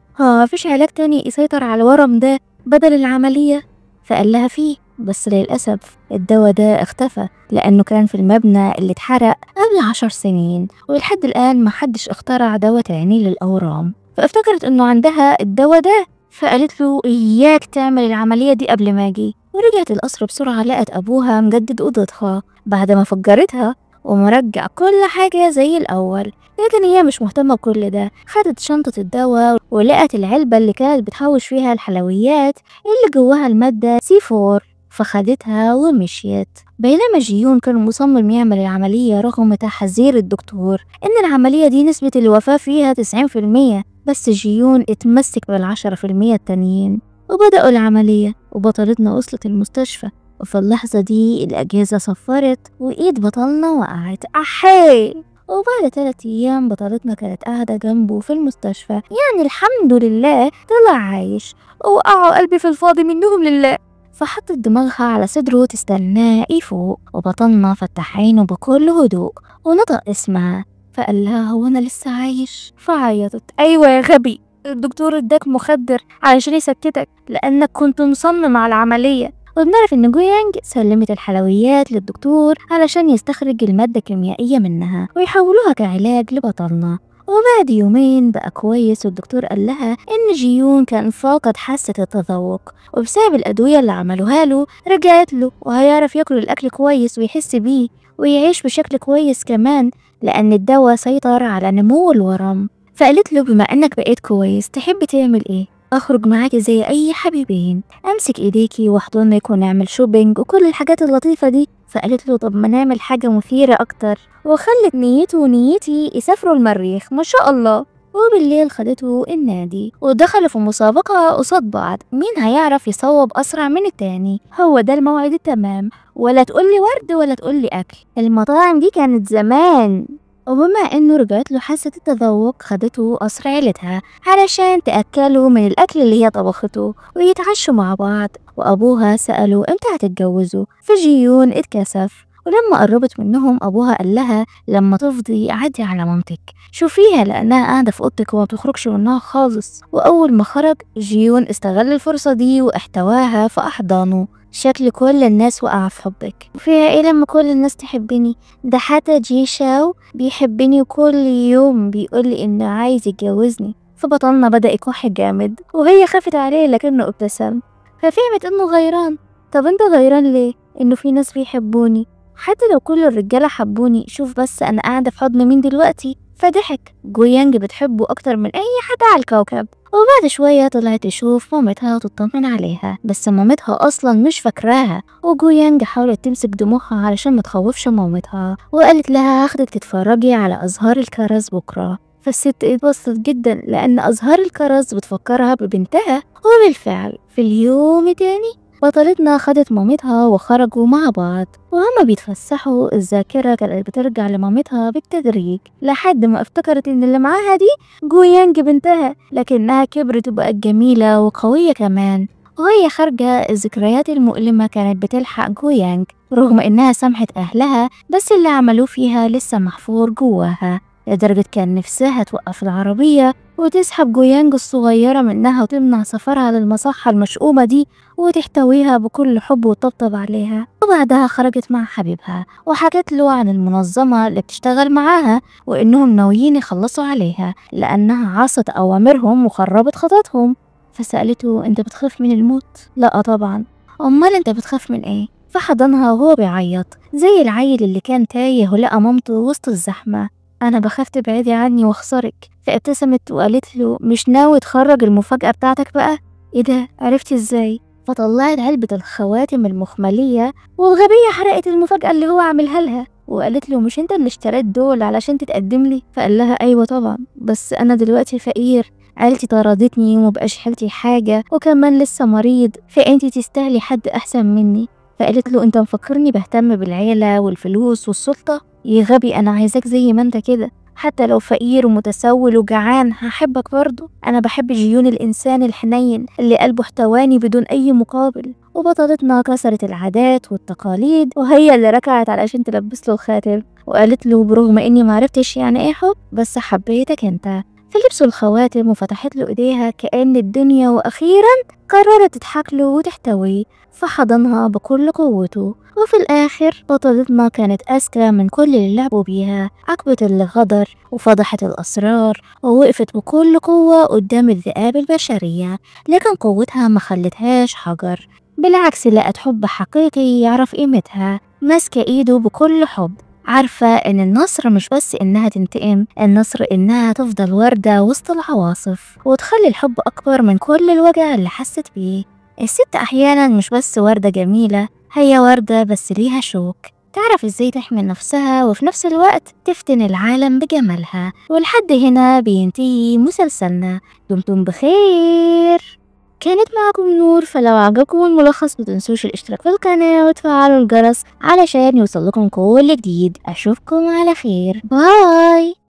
فيش علاج تاني يسيطر على الورم ده بدل العملية؟ فقال لها فيه، بس للأسف الدواء ده اختفى لأنه كان في المبنى اللي اتحرق قبل 10 سنين، ولحد الآن محدش اخترع دواء تاني للأورام. فافتكرت انه عندها الدواء ده، فقالت له: إياك تعمل العملية دي قبل ما أجي. ورجعت القصر بسرعة، لقت أبوها مجدد أوضتها بعد ما فجرتها ومرجع كل حاجة زي الأول. لكن هي مش مهتمة بكل ده، خدت شنطة الدواء ولقت العلبة اللي كانت بتحوش فيها الحلويات اللي جواها المادة C4، فخدتها ومشيت. بينما جيون كان مصمم يعمل العملية رغم تحذير الدكتور إن العملية دي نسبة الوفاة فيها 90%، بس جيون اتمسك بال10% التانيين وبدأوا العملية. وبطلتنا وصلت المستشفى، وفي اللحظة دي الأجهزة صفرت وإيد بطلنا وقعت أحي. وبعد 3 أيام بطلتنا كانت قاعدة جنبه في المستشفى، يعني الحمد لله طلع عايش. وقعوا قلبي في الفاضي منهم لله. فحطت دماغها على صدره تستناه يفوق، وبطلنا فتح عينه بكل هدوء ونطق اسمها. فقال لها: هو أنا لسه عايش؟ فعيطت: أيوة يا غبي، الدكتور اداك مخدر علشان يسكتك لأنك كنت مصمم على العملية. وبنعرف إن جويانج سلمت الحلويات للدكتور علشان يستخرج المادة الكيميائية منها ويحولوها كعلاج لبطلنا. وبعد يومين بقى كويس، والدكتور قال لها إن جيون كان فاقد حاسة التذوق، وبسبب الأدوية اللي عملوها له رجعت له وهيعرف ياكل الأكل كويس ويحس بيه ويعيش بشكل كويس كمان، لأن الدواء سيطر على نمو الورم. فقالت له: بما إنك بقيت كويس تحب تعمل إيه؟ أخرج معاكي زي أي حبيبين، أمسك إيديكي واحضنك ونعمل شوبينج وكل الحاجات اللطيفة دي. فقالت له: طب ما نعمل حاجة مثيرة أكتر. وخلت نيته ونيتي يسافروا المريخ ما شاء الله. وبالليل خدته النادي ودخلوا في مسابقة قصاد بعض، مين هيعرف يصوب أسرع من التاني. هو ده الموعد التمام، ولا تقولي ورد ولا تقولي أكل، المطاعم دي كانت زمان. وبما انه رجعت له حاسة التذوق خدته قصر عيلتها علشان تأكله من الأكل اللي هي طبخته ويتعشوا مع بعض. وأبوها سأله: امتى هتتجوزوا؟ فجيون اتكسف، ولما قربت منهم أبوها قال لها: لما تفضي عدي على مامتك شوفيها لأنها قاعدة في أوضتك وما بتخرجش منها خالص. وأول ما خرج جيون استغل الفرصة دي واحتواها في أحضانه. شكل كل الناس وقع في حبك. فيها ايه لما كل الناس تحبني؟ ده حتى جي شاو بيحبني وكل يوم بيقولي انه عايز يتجوزني. فبطلنا بدأ يكح جامد وهي خافت عليه لكنه ابتسم، ففهمت انه غيران. طب انت غيران ليه؟ انه في ناس بيحبوني، حتى لو كل الرجالة حبوني، شوف بس انا قاعدة في حضن مين دلوقتي. فضحك. جويانج بتحبه اكتر من اي حد على الكوكب. وبعد شوية طلعت تشوف مامتها وتطمن عليها، بس مامتها أصلا مش فاكراها. وجويانج حاولت تمسك دموعها علشان ما تخوفش مامتها، وقالت لها: هاخدك تتفرجي على أزهار الكرز بكرة. فالست اتبسطت جدا لأن أزهار الكرز بتفكرها ببنتها. وبالفعل في اليوم التاني بطلتنا خدت مامتها وخرجوا مع بعض، وهما بيتفسحوا الذاكرة كانت بترجع لمامتها بالتدريج لحد ما افتكرت ان اللي معاها دي جويانج بنتها، لكنها كبرت وبقت جميلة وقوية كمان. وهي خارجة الذكريات المؤلمة كانت بتلحق جويانج رغم انها سامحت اهلها، بس اللي عملوه فيها لسه محفور جواها. لدرجة كان نفسها توقف العربية وتسحب جويانج الصغيرة منها وتمنع سفرها للمصحة المشؤومة دي وتحتويها بكل حب وتطبطب عليها. وبعدها خرجت مع حبيبها وحكت له عن المنظمة اللي بتشتغل معاها وإنهم ناويين يخلصوا عليها لأنها عصت أوامرهم وخربت خططهم. فسألته: أنت بتخاف من الموت؟ لأ طبعا. أمال أنت بتخاف من إيه؟ فحضنها وهو بيعيط زي العيل اللي كان تايه ولقى مامته وسط الزحمة. أنا بخاف تبعدي عني واخسرك. فابتسمت وقالت له: مش ناوي تخرج المفاجأة بتاعتك بقى؟ ايه ده؟ عرفتي ازاي؟ فطلعت علبة الخواتم المخملية والغبية حرقت المفاجأة اللي هو عاملها لها وقالت له: مش انت اللي اشتريت دول علشان تتقدم لي؟ فقال لها: ايوه طبعا، بس انا دلوقتي فقير، عيلتي طردتني ومبقاش حيلتي حاجة وكمان لسه مريض، فانتي تستاهلي حد احسن مني. فقالت له: انت مفكرني بهتم بالعيلة والفلوس والسلطة؟ يا غبي، انا عايزاك زي ما انت كده، حتى لو فقير ومتسول وجعان هحبك برضه. انا بحب جيون الانسان الحنين اللي قلبه احتواني بدون اي مقابل. وبطلتنا كسرت العادات والتقاليد وهي اللي ركعت علشان تلبس له الخاتم وقالت له: برغم اني معرفتش يعني ايه حب بس حبيتك انت. فلبسوا الخواتم وفتحت له ايديها كأن الدنيا، واخيرا قررت تضحك له وتحتويه. فحضنها بكل قوته. وفي الآخر بطلتنا كانت أذكى من كل اللي لعبوا بيها، عجبت اللي غدر وفضحت الأسرار ووقفت بكل قوة قدام الذئاب البشرية. لكن قوتها ما خلتهاش حجر، بالعكس لقت حب حقيقي يعرف قيمتها، ماسكة إيده بكل حب، عارفة إن النصر مش بس إنها تنتقم، النصر إنها تفضل وردة وسط العواصف وتخلي الحب أكبر من كل الوجع اللي حست بيه. الست أحيانا مش بس وردة جميلة، هي وردة بس ليها شوك، تعرف ازاي تحمي نفسها وفي نفس الوقت تفتن العالم بجمالها. ولحد هنا بينتهي مسلسلنا. دمتم بخير. كانت معكم نور. فلو عجبكم الملخص متنسوش الاشتراك في القناة وتفعلوا الجرس علشان يوصلكم كل جديد. أشوفكم على خير. باي.